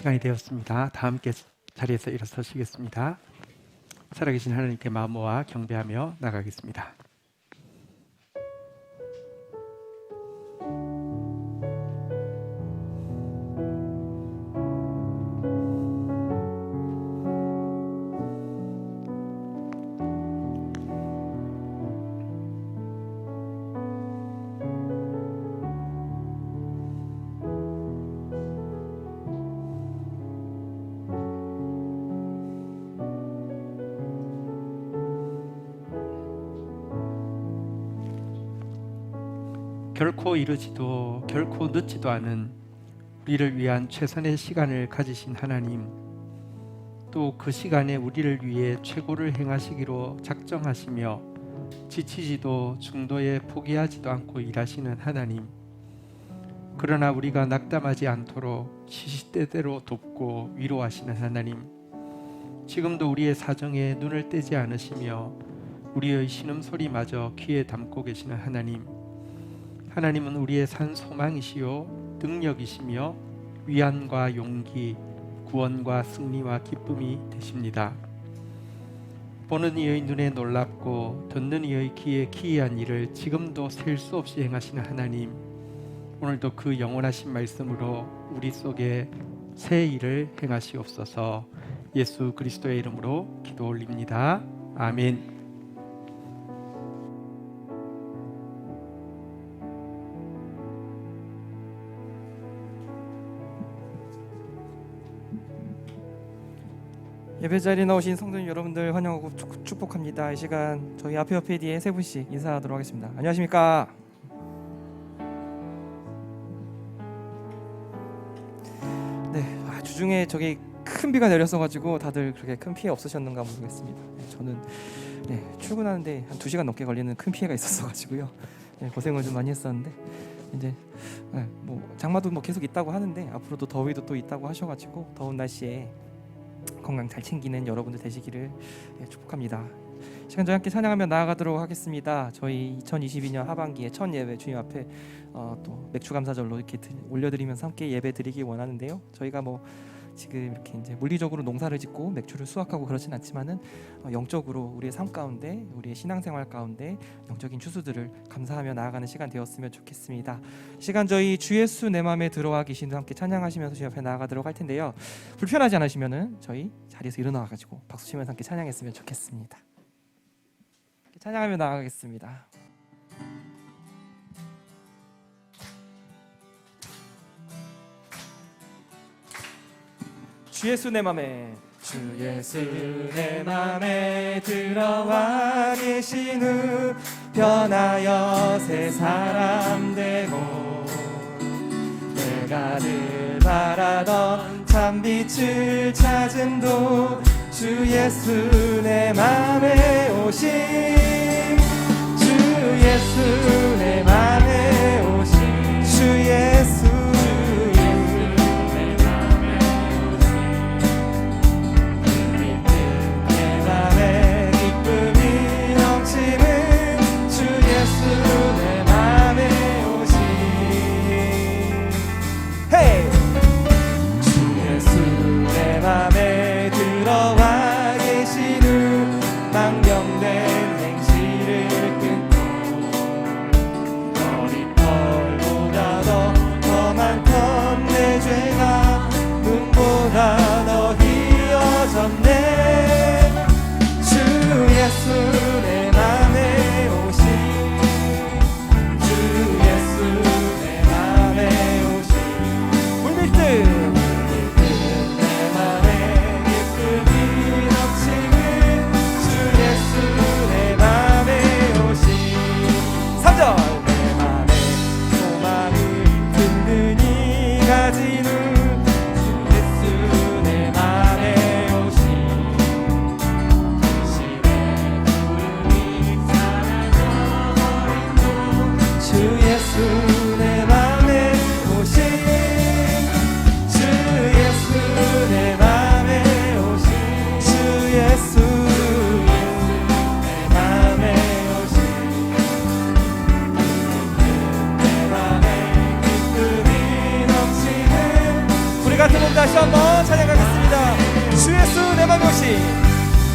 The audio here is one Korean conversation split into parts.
시간이 되었습니다. 다 함께 자리에서 일어서시겠습니다. 살아계신 하나님께 마음 모아 경배하며 나가겠습니다. 결코 이르지도 결코 늦지도 않은 우리를 위한 최선의 시간을 가지신 하나님, 또 그 시간에 우리를 위해 최고를 행하시기로 작정하시며 지치지도 중도에 포기하지도 않고 일하시는 하나님, 그러나 우리가 낙담하지 않도록 시시때때로 돕고 위로하시는 하나님, 지금도 우리의 사정에 눈을 떼지 않으시며 우리의 신음소리마저 귀에 담고 계시는 하나님, 하나님은 우리의 산 소망이시요 능력이시며 위안과 용기, 구원과 승리와 기쁨이 되십니다. 보는 이의 눈에 놀랍고 듣는 이의 귀에 기이한 일을 지금도 셀 수 없이 행하시는 하나님, 오늘도 그 영원하신 말씀으로 우리 속에 새 일을 행하시옵소서. 예수 그리스도의 이름으로 기도 올립니다. 아멘. 예배 자리에 나오신 성도님 여러분들 환영하고 축복합니다. 이 시간 저희 앞에 뒤에 세 분씩 인사하도록 하겠습니다. 안녕하십니까? 네, 주중에 저기 큰 비가 내렸어가지고 다들 그렇게 큰 피해 없으셨는가 모르겠습니다. 저는 출근하는데 한 2시간 넘게 걸리는 큰 피해가 있었어가지고요. 고생을 좀 많이 했었는데 이제 장마도 계속 있다고 하는데 앞으로도 더위도 또 있다고 하셔가지고 더운 날씨에 건강 잘 챙기는 여러분들 되시기를 축복합니다. 시간 저희 함께 찬양하며 나아가도록 하겠습니다. 저희 2022년 하반기에 첫 예배 주님 앞에 또 맥주 감사절로 이렇게 올려드리면서 함께 예배 드리기 원하는데요. 저희가 지금 이렇게 이제 물리적으로 농사를 짓고 맥주를 수확하고 그렇진 않지만은 영적으로 우리의 삶 가운데, 우리의 신앙생활 가운데 영적인 추수들을 감사하며 나아가는 시간 되었으면 좋겠습니다. 시간 저희 주 예수 내 맘에 들어와 계신 분 함께 찬양하시면서 주님 앞에 나아가도록 할 텐데요. 불편하지 않으시면은 저희 자리에서 일어나가지고 박수 치면서 함께 찬양했으면 좋겠습니다. 찬양하며 나아가겠습니다. 주 예수 내 맘에, 주 예수 내 맘에 들어와 계신 후 변하여 새 사람 되고 내가 늘 바라던 참 빛을 찾음도 주 예수 내 맘에 오심, 주 예수 내 맘에 오심, 주 예수 맘에 들어와 계신 후 망령된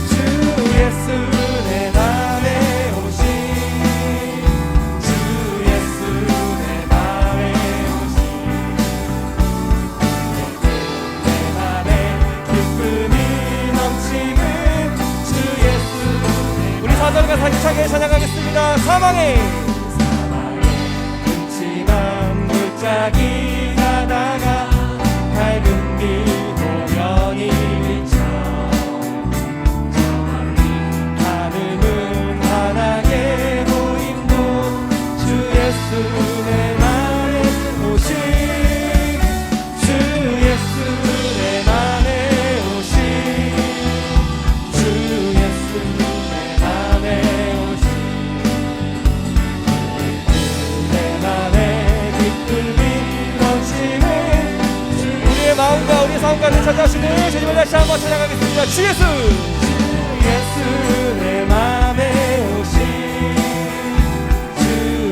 주 예수 내 맘에 오신 주 예수 내 맘에 오신 내 맘에 기쁨이 넘치는 주 예수 우리 사절과 살기차게 찬양하겠습니다. 사망의 큼침한 물짝이 가다가 밝은 빛 보면이 비쳐 저 멀리 하늘은 환하게 보임도 주 예수 내 맘에 오신 주 예수 내 맘에 오신 주 예수 내 맘에 오신 내 맘에 기쁨이 넘치는 우리의 마음과 우리의 삶까지 찾아오시는 주님을 다시 한번 찬양하겠습니다. 주 예수 주 예수 내 맘에 오신 주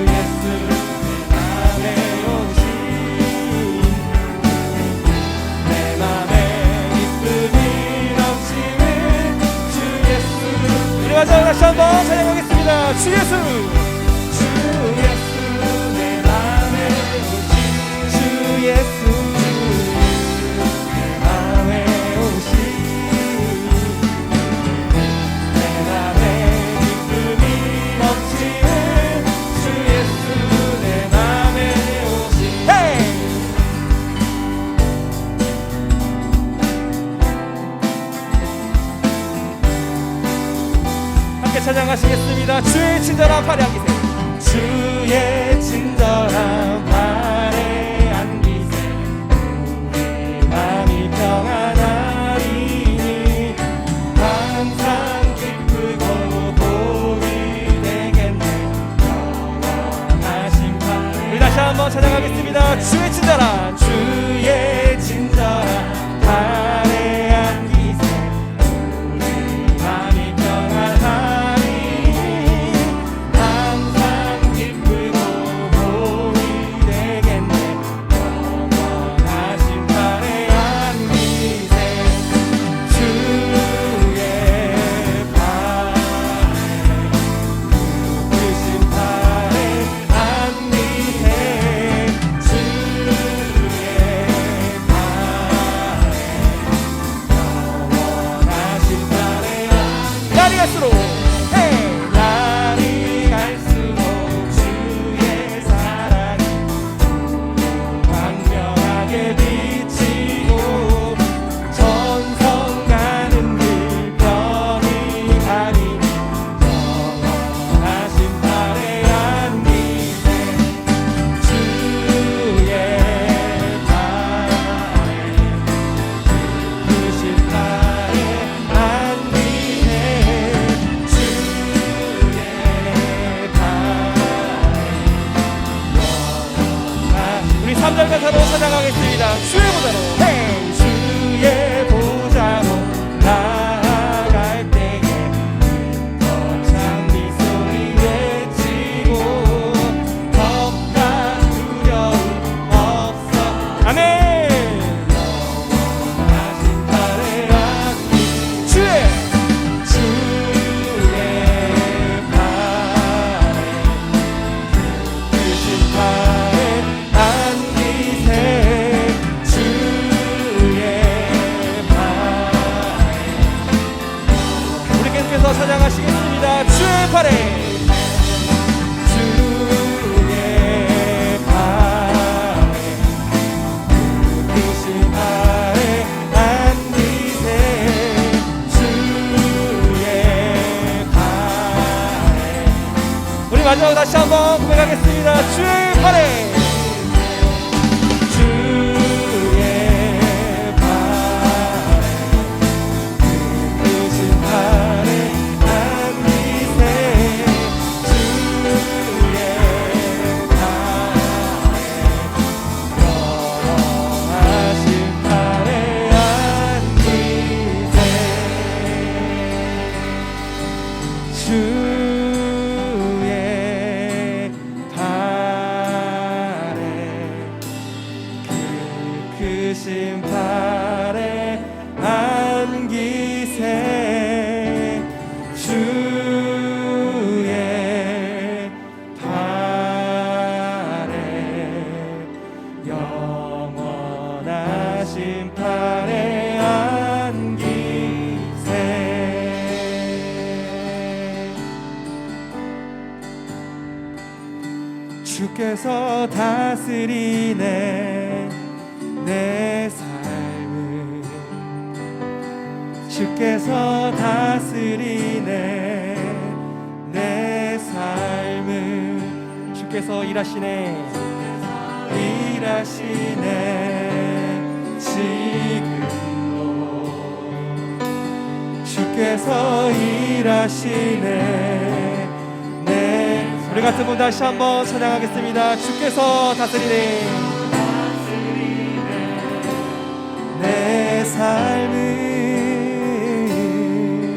예수 내 맘에 오신 내 맘에 기쁨이 넘치는 주 예수 우리 마지막 다시 한번 찬양하겠습니다. 주 예수 주 예수 내 맘에 오신 주 예수 내 맘에 오신 내 맘에 기쁨이 넘치는 주 예수 내 맘에 오신 헤이 함께 찬양하시겠습니다. 주의 친절한 팔에 안기세 주의 친절한 팔에 안기세 우리 마음이 평안하리니 항상 기쁘고 복이 되겠네 영원하신 판 우리 다시 한번 찬양하겠습니다. 주의 친절한 팔에 안기세 우리 마음이 평안하리니 항상 기쁘고 복이 되겠네 영원하신 팔에 안기세 주의 팔에 크신 팔에 안기세 주의 팔에 영원하신 팔에 날이 갈수록 날이 갈수록 주의 사랑이 광명하게 비치고 전성 가는 길 편히 가리니 영원하신 팔에 안기세 주의 팔에 크신 팔에 안기세 주의 팔에 우리 3절 가사로 찬양하겠습니다. 주의 보좌로 주의 보좌로 나아갈 때에 거창 빗소리 외치고 겁나 두려움 없어 아멘 영원하신 팔에 안기 주의 팔에 크신 팔에 안기세 주의 팔에 우리 계속해서 찬양하시겠습니다. 주의 팔에 주의 팔에 크신 팔에 안기세 주의 팔에 우리 마지막 다시 한번 고백하겠습니다. 주의 팔에 주의 팔에 크신 팔에 안기세 주의 팔에 영원하신 팔에 안기세 주의 팔에 주께서 다스리네 내 삶을. 주께서 다스리네 내 삶을. 주께서 일하시네 지금도. 주께서 일하시네 네. 우리 같은 분 다시 한번 찬양하겠습니다. 주께서 다스리네 내 삶을.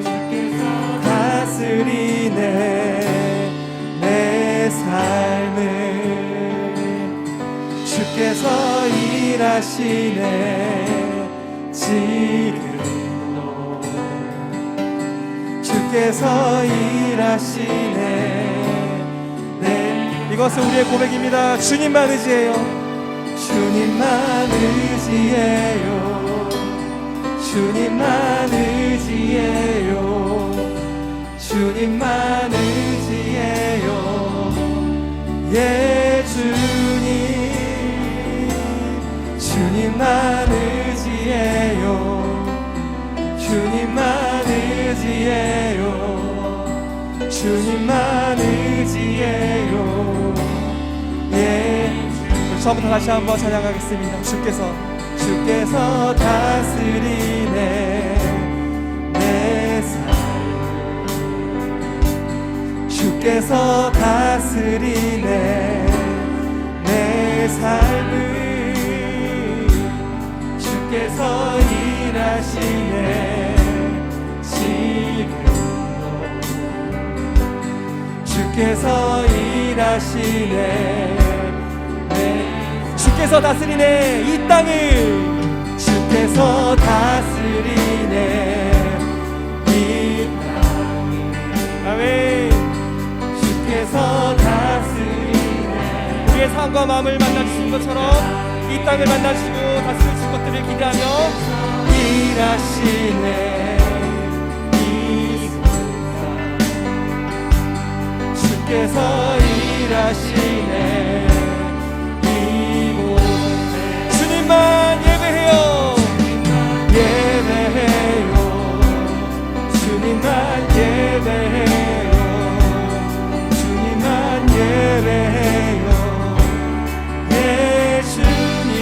주께서 다스리네 내 삶을. 주께서 일하시네 지금도. 주께서 일하시네 네. 이것은 우리의 고백입니다. 주님만 의지해요. 주님만 의지해요. 주님만 의지해요. 주님만 의지해요. 예 주님. 주님만 의지해요. 주님만 의지해요. 주님만 의지해요. 예. 처음부터 다시 한번 찬양하겠습니다. 주께서 다스리네 내 삶을. 주께서 다스리네 내 삶을. 주께서 일하시네 지금도. 주께서 일하시네 네. 주께서 다스리네 이 땅을. 주께서 다스리네 이 땅을. 아멘. 주께서 다스리네. 우리의 삶과 마음을 만나주신 것처럼 이 땅을 만나시고 다스리실 것들을 기대하며 일하시네 이 순간. 주께서 일하시네 이곳에. 주님만 예배해요. 예배해요. 주님만 예배해요. 주님만 예배해요. 예 주님.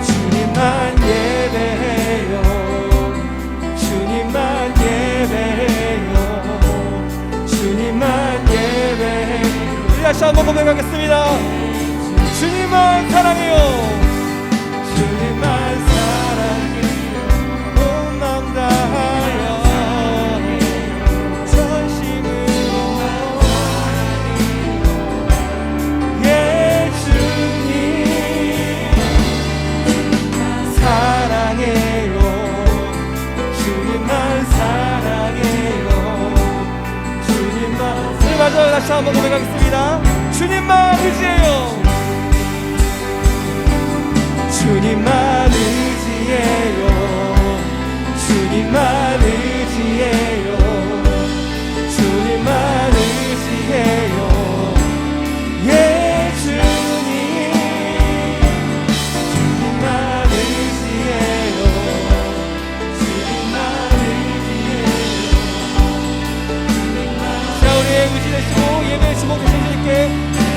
주님만 예배해요. 주님만 예배해요. 주님만 예배해요. 우리 다시 한번 고백하겠습니다. 주님만 사랑해요. 주님만 사랑해요. 온 마음 다하여 전심으로. 예 주님 사랑해요. 주님만 사랑해요. 주님만. 우리 마지막으로 다시 한번 고백하겠습니다. 주님만 의지해요. 주님만 의지해요. 주님만 의지해요. 주님만 의지해요. 예 주님. 주님만 의지해요. 주님만 의지해요. 자 우리의 의지 되시고 예배 주목 되신 주님께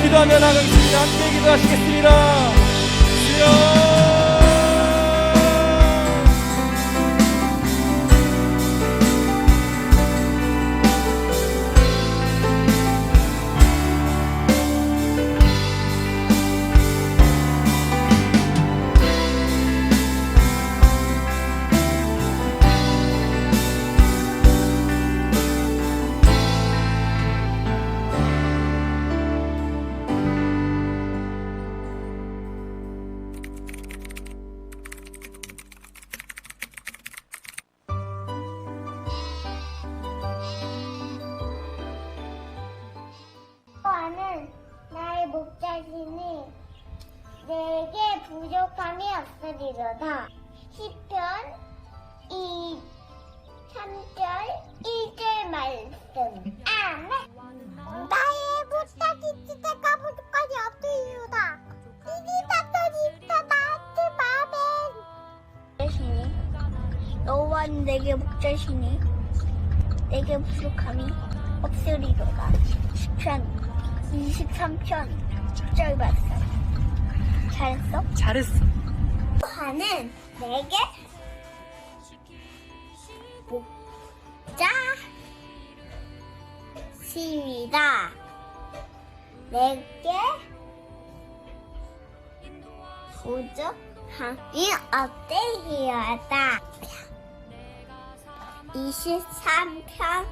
기도하며 나가겠습니다. 함께 기도하시겠습니다. 주여. 여호와는 나의 목자시니 내게 부족함이 없으리로다. 시편 3절 1절 말씀. 아멘. 나의 목자시니 내게 목자시니 내게 부족함이 없으리로다. 시편 23편 1절 말씀. 잘했어? 잘했어. 여호와는 내게 목자시니다. 내게 부족함이 없으리로다. 23편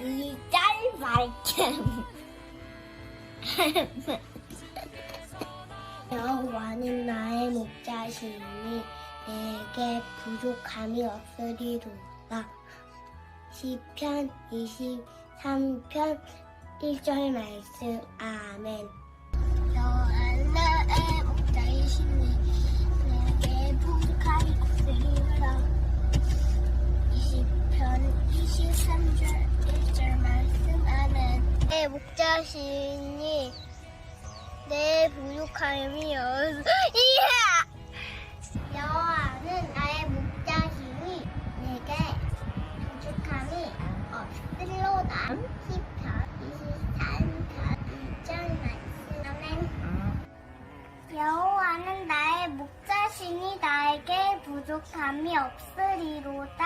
2절 말씀. 여호와는 나의 목자시니 내게 부족함이 없으리로다. 시편 23편 1절 말씀. 아멘. 여호와는 나의 목자이시니 내게 부족함이 없으리로다. 시편 23절 1절 말씀. 아멘. 내 목자시니 내 부족함이 여호와는 나의 목자시니 내게 부족함이 없으리로다. 시편 23편 2절 말씀. 아멘. 여호와는 나의 목자시니 나에게 부족함이 없으리로다.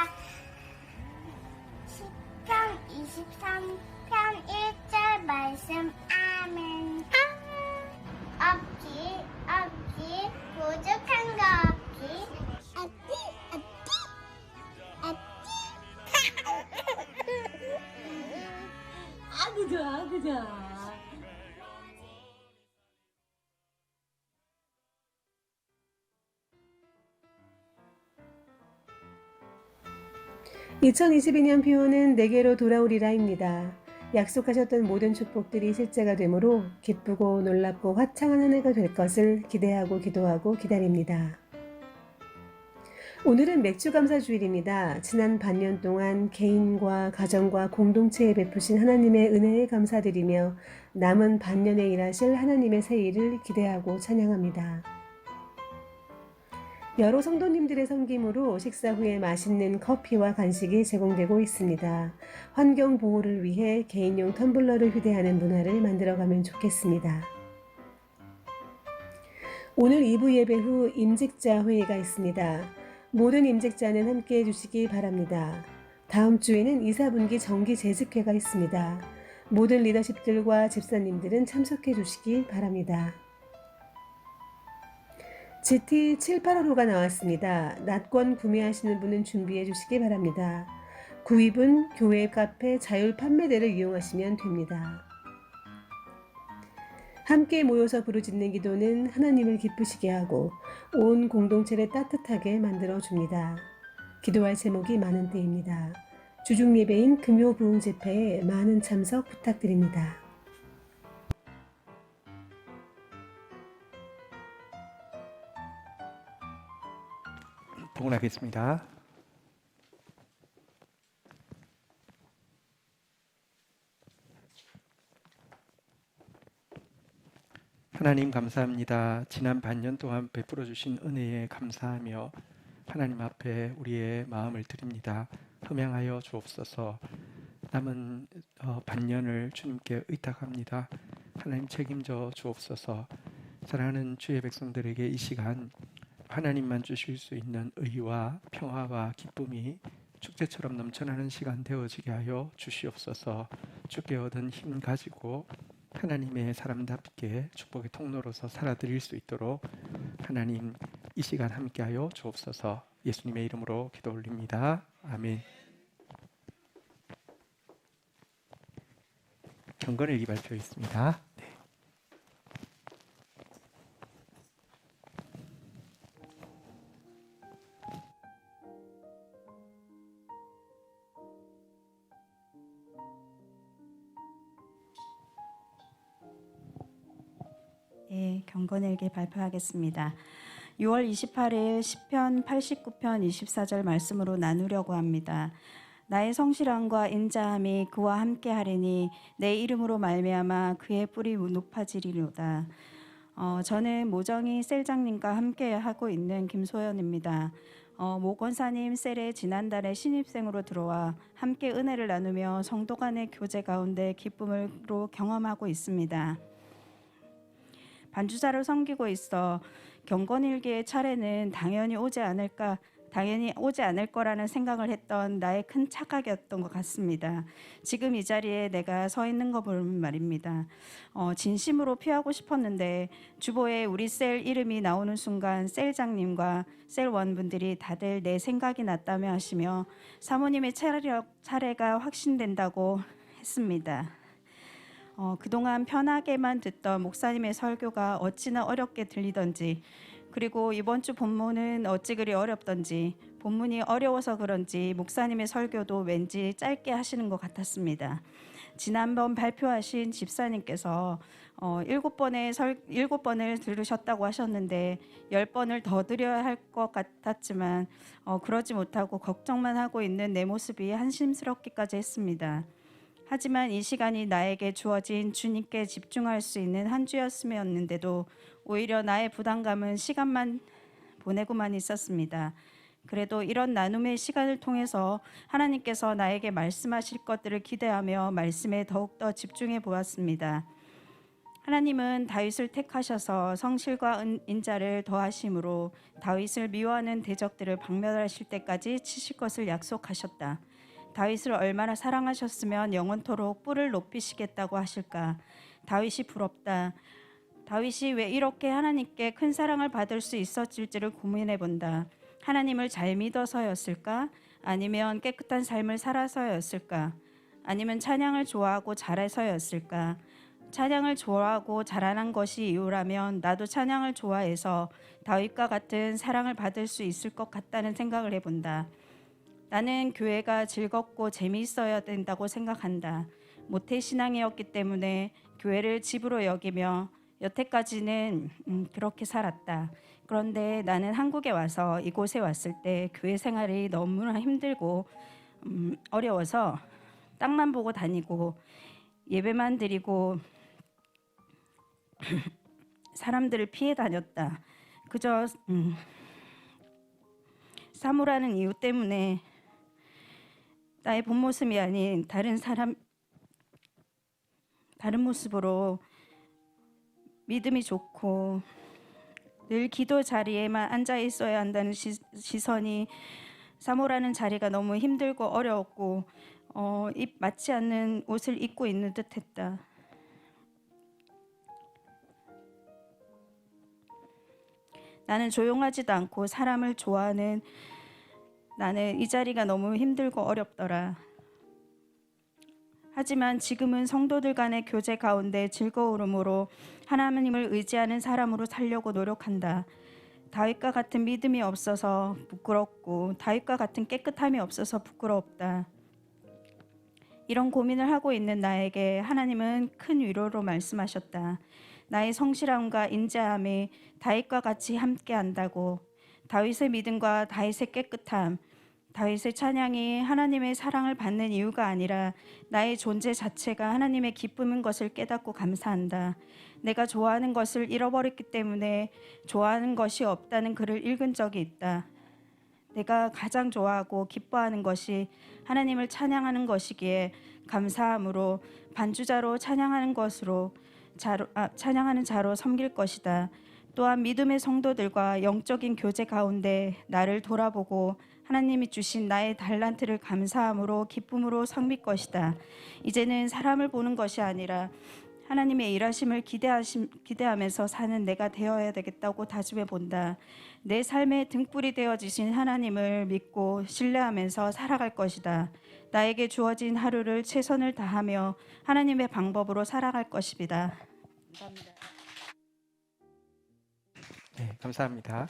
시편 23편 1절 말씀. 아멘. 없지 부족한 거 없지. 아구 좋아, 아구 좋아. (2022년) 표어는 내게로 돌아오리라입니다. 약속하셨던 모든 축복들이 실제가 되므로 기쁘고 놀랍고 화창한 한 해가 될 것을 기대하고 기도하고 기다립니다. 오늘은 맥주감사주일입니다. 지난 반년 동안 개인과 가정과 공동체에 베푸신 하나님의 은혜에 감사드리며 남은 반년에 일하실 하나님의 새 일을 기대하고 찬양합니다. 여러 성도님들의 섬김으로 식사 후에 맛있는 커피와 간식이 제공되고 있습니다. 환경 보호를 위해 개인용 텀블러를 휴대하는 문화를 만들어가면 좋겠습니다. 오늘 2부 예배 후 임직자 회의가 있습니다. 모든 임직자는 함께해 주시기 바랍니다. 다음 주에는 이사분기 정기 재직회가 있습니다. 모든 리더십들과 집사님들은 참석해 주시기 바랍니다. GT 785가 나왔습니다. 낮권 구매하시는 분은 준비해 주시기 바랍니다. 구입은 교회 카페 자율 판매대를 이용하시면 됩니다. 함께 모여서 부르짖는 기도는 하나님을 기쁘시게 하고 온 공동체를 따뜻하게 만들어줍니다. 기도할 제목이 많은 때입니다. 주중 예배인 금요 부흥 집회에 많은 참석 부탁드립니다. 봉헌하겠습니다. 하나님 감사합니다. 지난 반년 동안 베풀어 주신 은혜에 감사하며 하나님 앞에 우리의 마음을 드립니다. 흠양하여 주옵소서. 남은 반년을 주님께 의탁합니다. 하나님 책임져 주옵소서. 사랑하는 주의 백성들에게 이 시간 하나님만 주실 수 있는 의와 평화와 기쁨이 축제처럼 넘쳐나는 시간 되어지게 하여 주시옵소서. 주께 얻은 힘 가지고 하나님의 사람답게 축복의 통로로서 살아드릴 수 있도록 하나님 이 시간 함께하여 주옵소서. 예수님의 이름으로 기도 올립니다. 아멘. 경건일기 발표 있습니다. 네, 경건일기 발표하겠습니다. 6월 28일 시편 89편 24절 말씀으로 나누려고 합니다. 나의 성실함과 인자함이 그와 함께하리니 내 이름으로 말미암아 그의 뿔이 높아지리로다. 저는 모정이 셀장님과 함께 하고 있는 김소연입니다. 모 권사님 셀에 지난달에 신입생으로 들어와 함께 은혜를 나누며 성도 간의 교제 가운데 기쁨으로 경험하고 있습니다. 반주자로 섬기고 있어 경건일기의 차례는 당연히 오지 않을 거라는 생각을 했던 나의 큰 착각이었던 것 같습니다. 지금 이 자리에 내가 서 있는 거 보면 말입니다. 진심으로 피하고 싶었는데 주보에 우리 셀 이름이 나오는 순간 셀장님과 셀원분들이 다들 내 생각이 났다며 하시며 사모님의 차례가 확신된다고 했습니다. 그동안 편하게만 듣던 목사님의 설교가 어찌나 어렵게 들리던지, 그리고 이번 주 본문은 어찌 그리 어렵던지, 본문이 어려워서 그런지 목사님의 설교도 왠지 짧게 하시는 것 같았습니다. 지난번 발표하신 집사님께서 7번을 들으셨다고 하셨는데 10번을 더 드려야 할 것 같았지만 그러지 못하고 걱정만 하고 있는 내 모습이 한심스럽기까지 했습니다. 하지만 이 시간이 나에게 주어진 주님께 집중할 수 있는 한 주였음이었는데도 오히려 나의 부담감은 시간만 보내고만 있었습니다. 그래도 이런 나눔의 시간을 통해서 하나님께서 나에게 말씀하실 것들을 기대하며 말씀에 더욱더 집중해 보았습니다. 하나님은 다윗을 택하셔서 성실과 인자를 더하심으로 다윗을 미워하는 대적들을 박멸하실 때까지 치실 것을 약속하셨다. 다윗을 얼마나 사랑하셨으면 영원토록 뿔을 높이시겠다고 하실까. 다윗이 부럽다. 다윗이 왜 이렇게 하나님께 큰 사랑을 받을 수 있었을지를 고민해 본다. 하나님을 잘 믿어서였을까? 아니면 깨끗한 삶을 살아서였을까? 아니면 찬양을 좋아하고 잘해서였을까? 찬양을 좋아하고 자라난 것이 이유라면 나도 찬양을 좋아해서 다윗과 같은 사랑을 받을 수 있을 것 같다는 생각을 해본다. 나는 교회가 즐겁고 재미있어야 된다고 생각한다. 모태신앙이었기 때문에 교회를 집으로 여기며 여태까지는 그렇게 살았다. 그런데 나는 한국에 와서 이곳에 왔을 때 교회 생활이 너무나 힘들고 어려워서 땅만 보고 다니고 예배만 드리고 사람들을 피해 다녔다. 그저 사모라는 이유 때문에 나의 본 모습이 아닌 다른 모습으로 믿음이 좋고 늘 기도 자리에만 앉아 있어야 한다는 시선이 사모라는 자리가 너무 힘들고 어려웠고 입 맞지 않는 옷을 입고 있는 듯했다. 나는 조용하지도 않고 사람을 좋아하는 나는 이 자리가 너무 힘들고 어렵더라. 하지만 지금은 성도들 간의 교제 가운데 즐거움으로 하나님을 의지하는 사람으로 살려고 노력한다. 다윗과 같은 믿음이 없어서 부끄럽고 다윗과 같은 깨끗함이 없어서 부끄럽다. 이런 고민을 하고 있는 나에게 하나님은 큰 위로로 말씀하셨다. 나의 성실함과 인자함이 다윗과 같이 함께한다고. 다윗의 믿음과 다윗의 깨끗함, 다윗의 찬양이 하나님의 사랑을 받는 이유가 아니라 나의 존재 자체가 하나님의 기쁨인 것을 깨닫고 감사한다. 내가 좋아하는 것을 잃어버렸기 때문에 좋아하는 것이 없다는 글을 읽은 적이 있다. 내가 가장 좋아하고 기뻐하는 것이 하나님을 찬양하는 것이기에 감사함으로 반주자로 찬양하는 자로 섬길 것이다. 또한 믿음의 성도들과 영적인 교제 가운데 나를 돌아보고 하나님이 주신 나의 달란트를 감사함으로 기쁨으로 섬길 것이다. 이제는 사람을 보는 것이 아니라 하나님의 일하심을 기대하면서 사는 내가 되어야 되겠다고 다짐해 본다. 내 삶의 등불이 되어주신 하나님을 믿고 신뢰하면서 살아갈 것이다. 나에게 주어진 하루를 최선을 다하며 하나님의 방법으로 살아갈 것입니다. 감사합니다. 네, 감사합니다.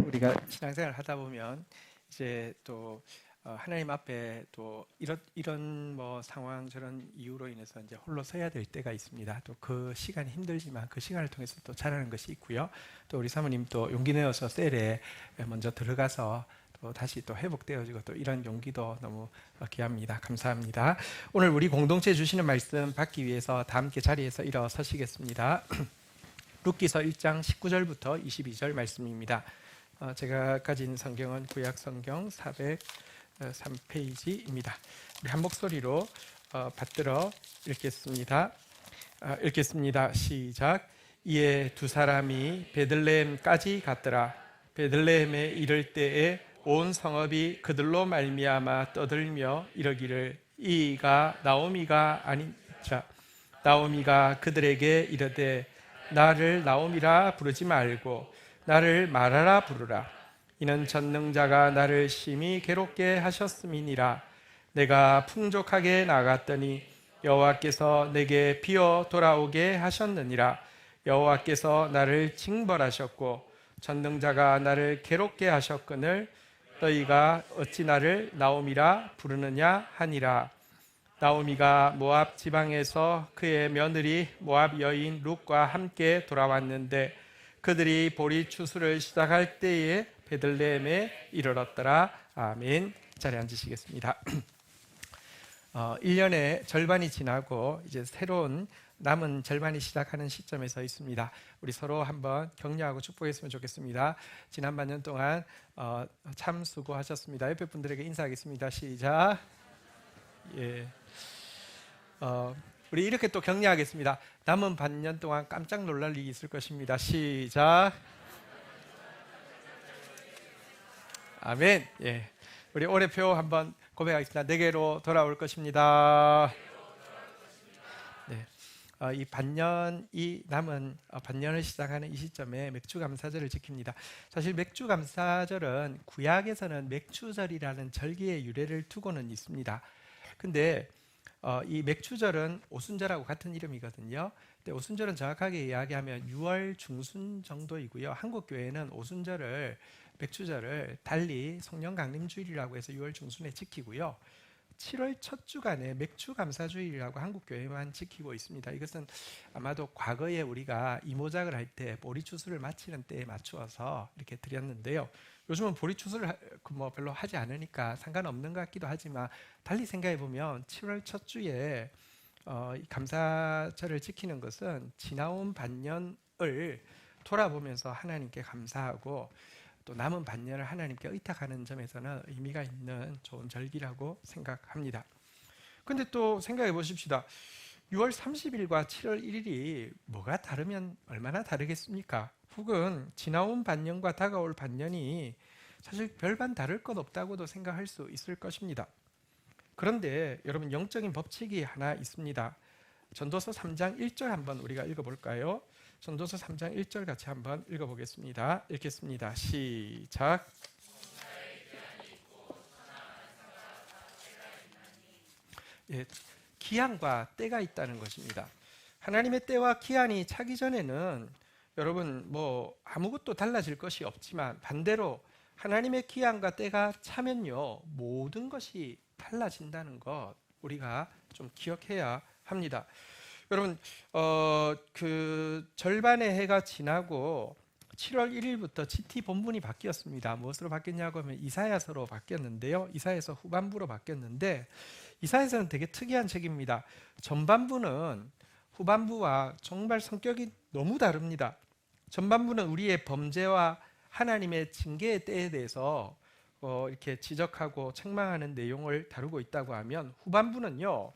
우리가 신앙생활을 하다 보면 이제 또 하나님 앞에 또 이런 뭐 상황 저런 이유로 인해서 이제 홀로 서야 될 때가 있습니다. 또 그 시간이 힘들지만 그 시간을 통해서 또 자라는 것이 있고요. 또 우리 사모님 또 용기 내어서 셀에 먼저 들어가서 또 다시 또 회복되어지고 또 이런 용기도 너무 귀합니다. 감사합니다. 오늘 우리 공동체 주시는 말씀 받기 위해서 다 함께 자리에서 일어서시겠습니다. 룻기서 1장 19절부터 22절 말씀입니다. 제가 가진 성경은 구약 성경 403페이지입니다. 우리 한 목소리로 받들어 읽겠습니다. 읽겠습니다. 시작. 이에 두 사람이 베들레헴까지 갔더라. 베들레헴에 이를 때에 온 성읍이 그들로 말미암아 떠들며 이러기를 이가 나오미가 아닌자. 나오미가 그들에게 이르되 나를 나오미라 부르지 말고 나를 마라라 부르라. 이는 전능자가 나를 심히 괴롭게 하셨음이니라. 내가 풍족하게 나갔더니 여호와께서 내게 비어 돌아오게 하셨느니라. 여호와께서 나를 징벌하셨고 전능자가 나를 괴롭게 하셨거늘 너희가 어찌 나를 나오미라 부르느냐 하니라. 나오미가 모압 지방에서 그의 며느리 모압 여인 룻과 함께 돌아왔는데 그들이 보리 추수를 시작할 때에 베들레헴에 이르렀더라. 아멘. 자리에 앉으시겠습니다. 1년의 절반이 지나고 이제 새로운 남은 절반이 시작하는 시점에 서 있습니다. 우리 서로 한번 격려하고 축복했으면 좋겠습니다. 지난 반년 동안 참 수고하셨습니다. 옆에 분들에게 인사하겠습니다. 시작. 예. 우리 이렇게 또 격려하겠습니다. 남은 반년 동안 깜짝 놀랄 일이 있을 것입니다. 시작. 아멘. 예. 우리 올해표 한번 고백하겠습니다. 내게로 돌아올 것입니다. 네. 이 반년이 남은 반년을 시작하는 이 시점에 맥주감사절을 지킵니다. 사실 맥주감사절은 구약에서는 맥주절이라는 절기의 유래를 두고는 있습니다. 근데 이 맥주절은 오순절하고 같은 이름이거든요. 근데 오순절은 정확하게 이야기하면 6월 중순 정도이고요. 한국 교회는 오순절을 맥주절을 달리 성령 강림주일이라고 해서 6월 중순에 지키고요. 7월 첫 주간에 맥주감사주일이라고 한국 교회만 지키고 있습니다. 이것은 아마도 과거에 우리가 이모작을 할 때 보리 추수를 마치는 때에 맞추어서 이렇게 드렸는데요. 요즘은 보리 추수를 뭐 별로 하지 않으니까 상관없는 것 같기도 하지만 달리 생각해 보면 7월 첫 주에 감사절을 지키는 것은 지나온 반년을 돌아보면서 하나님께 감사하고 또 남은 반년을 하나님께 의탁하는 점에서는 의미가 있는 좋은 절기라고 생각합니다. 근데 또 생각해 보십시다. 6월 30일과 7월 1일이 뭐가 다르면 얼마나 다르겠습니까? 혹은 지나온 반년과 다가올 반년이 사실 별반 다를 것 없다고도 생각할 수 있을 것입니다. 그런데 여러분 영적인 법칙이 하나 있습니다. 전도서 3장 1절 한번 우리가 읽어볼까요? 전도서 3장 1절 같이 한번 읽어보겠습니다. 읽겠습니다. 시작. 예, 기한과 때가 있다는 것입니다. 하나님의 때와 기한이 차기 전에는 여러분 뭐 아무것도 달라질 것이 없지만 반대로 하나님의 기한과 때가 차면요 모든 것이 달라진다는 것 우리가 좀 기억해야 합니다. 여러분 그 절반의 해가 지나고 7월 1일부터 GT 본문이 바뀌었습니다. 무엇으로 바뀌었냐고 하면 이사야서로 바뀌었는데요. 이사야서 후반부로 바뀌었는데 이사야서는 되게 특이한 책입니다. 전반부는 후반부와 정말 성격이 너무 다릅니다. 전반부는 우리의 범죄와 하나님의 징계의 때에 대해서 이렇게 지적하고 책망하는 내용을 다루고 있다고 하면 후반부는요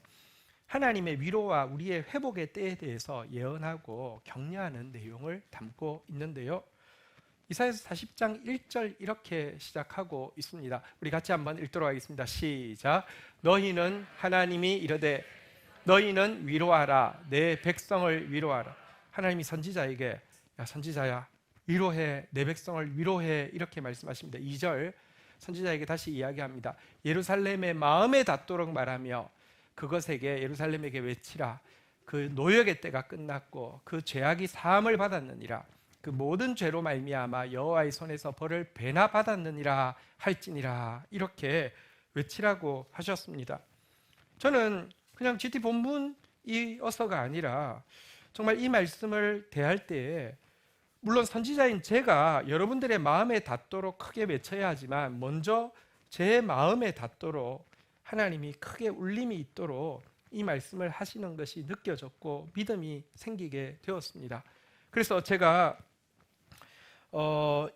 하나님의 위로와 우리의 회복의 때에 대해서 예언하고 격려하는 내용을 담고 있는데요. 이사야서 40장 1절 이렇게 시작하고 있습니다. 우리 같이 한번 읽도록 하겠습니다. 시작. 너희는 하나님이 이르되 너희는 위로하라. 내 백성을 위로하라. 하나님이 선지자에게 야 선지자야 위로해. 내 백성을 위로해. 이렇게 말씀하십니다. 2절 선지자에게 다시 이야기합니다. 예루살렘의 마음에 닿도록 말하며 그것에게 예루살렘에게 외치라. 그 노역의 때가 끝났고 그 죄악이 사함을 받았느니라. 그 모든 죄로 말미암아 여호와의 손에서 벌을 배나 받았느니라 할지니라. 이렇게 외치라고 하셨습니다. 저는 그냥 GT 본문이어서가 아니라 정말 이 말씀을 대할 때에 물론 선지자인 제가 여러분들의 마음에 닿도록 크게 외쳐야 하지만 먼저 제 마음에 닿도록 하나님이 크게 울림이 있도록 이 말씀을 하시는 것이 느껴졌고 믿음이 생기게 되었습니다. 그래서 제가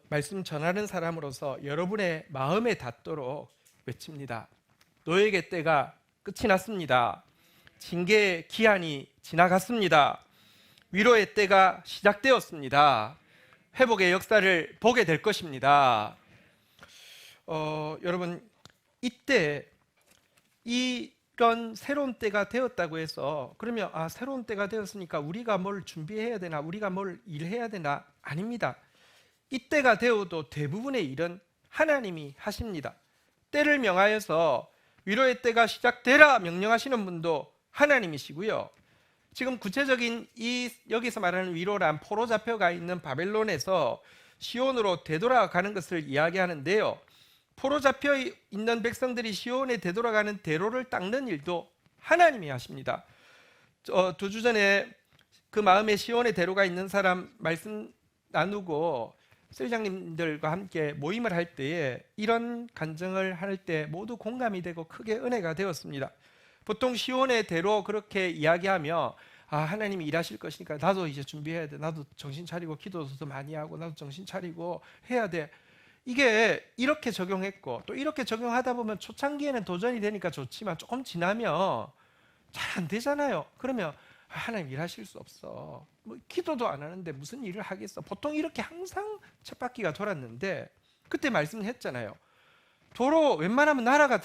말씀 전하는 사람으로서 여러분의 마음에 닿도록 외칩니다. 노예의 때가 끝이 났습니다. 징계의 기한이 지나갔습니다. 위로의 때가 시작되었습니다. 회복의 역사를 보게 될 것입니다. 여러분, 이때 이런 새로운 때가 되었다고 해서 그러면 새로운 때가 되었으니까 우리가 뭘 준비해야 되나, 우리가 뭘 일해야 되나? 아닙니다. 이때가 되어도 대부분의 일은 하나님이 하십니다. 때를 명하여서 위로의 때가 시작되라 명령하시는 분도 하나님이시고요. 지금 구체적인 여기서 말하는 위로란 포로 잡혀가 있는 바벨론에서 시온으로 되돌아가는 것을 이야기하는데요. 포로 잡혀 있는 백성들이 시온에 되돌아가는 대로를 닦는 일도 하나님이 하십니다. 2주 전에 그 마음에 시온에 대로가 있는 사람 말씀 나누고 설장님들과 함께 모임을 할 때에 이런 간증을 할 때 모두 공감이 되고 크게 은혜가 되었습니다. 보통 시온의 대로 그렇게 이야기하며 하나님이 일하실 것이니까 나도 이제 준비해야 돼. 나도 정신 차리고 기도도 더 많이 하고 나도 정신 차리고 해야 돼. 이게 이렇게 적용했고 또 이렇게 적용하다 보면 초창기에는 도전이 되니까 좋지만 조금 지나면 잘 안 되잖아요. 그러면 하나님 일하실 수 없어. 뭐 기도도 안 하는데 무슨 일을 하겠어. 보통 이렇게 항상 쳇바퀴가 돌았는데 그때 말씀했잖아요. 도로 웬만하면 나라가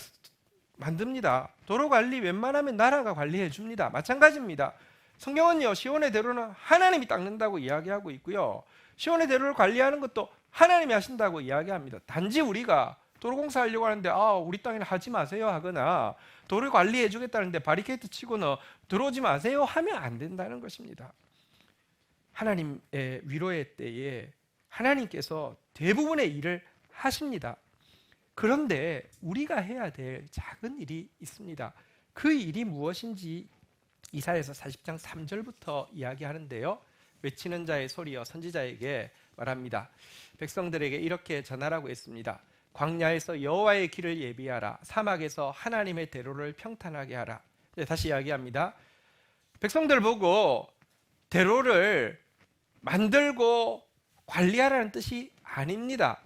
만듭니다. 도로 관리 웬만하면 나라가 관리해 줍니다. 마찬가지입니다. 성경은요, 시온의 대로는 하나님이 닦는다고 이야기하고 있고요. 시온의 대로를 관리하는 것도 하나님이 하신다고 이야기합니다. 단지 우리가 도로 공사하려고 하는데 우리 땅에는 하지 마세요 하거나 도를 관리해 주겠다는데 바리케이트 치고는 들어오지 마세요 하면 안 된다는 것입니다. 하나님의 위로의 때에 하나님께서 대부분의 일을 하십니다. 그런데 우리가 해야 될 작은 일이 있습니다. 그 일이 무엇인지 이사야서 40장 3절부터 이야기하는데요. 외치는 자의 소리여 선지자에게 말합니다. 백성들에게 이렇게 전하라고 했습니다. 광야에서 여호와의 길을 예비하라. 사막에서 하나님의 대로를 평탄하게 하라. 다시 이야기합니다. 백성들 보고 대로를 만들고 관리하라는 뜻이 아닙니다.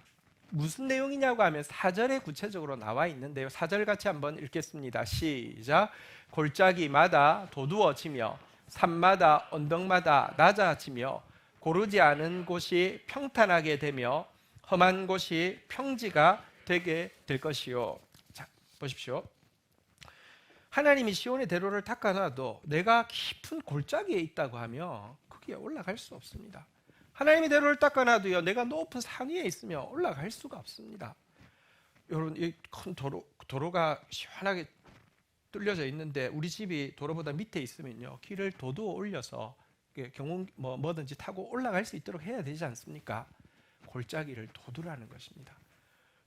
무슨 내용이냐고 하면 4절에 구체적으로 나와 있는데요. 4절 같이 한번 읽겠습니다. 시작. 골짜기마다 도두어지며 산마다 언덕마다 낮아지며 고르지 않은 곳이 평탄하게 되며 험한 곳이 평지가 되게 될 것이요. 자, 보십시오. 하나님이 시온의 대로를 닦아놔도 내가 깊은 골짜기에 있다고 하면 거기에 올라갈 수 없습니다. 하나님의 대로를 닦아놔도요, 내가 높은 산 위에 있으면 올라갈 수가 없습니다. 이런 큰 도로가 시원하게 뚫려져 있는데 우리 집이 도로보다 밑에 있으면요, 길을 도두어 올려서 경운 뭐든지 타고 올라갈 수 있도록 해야 되지 않습니까? 골짜기를 도두라는 것입니다.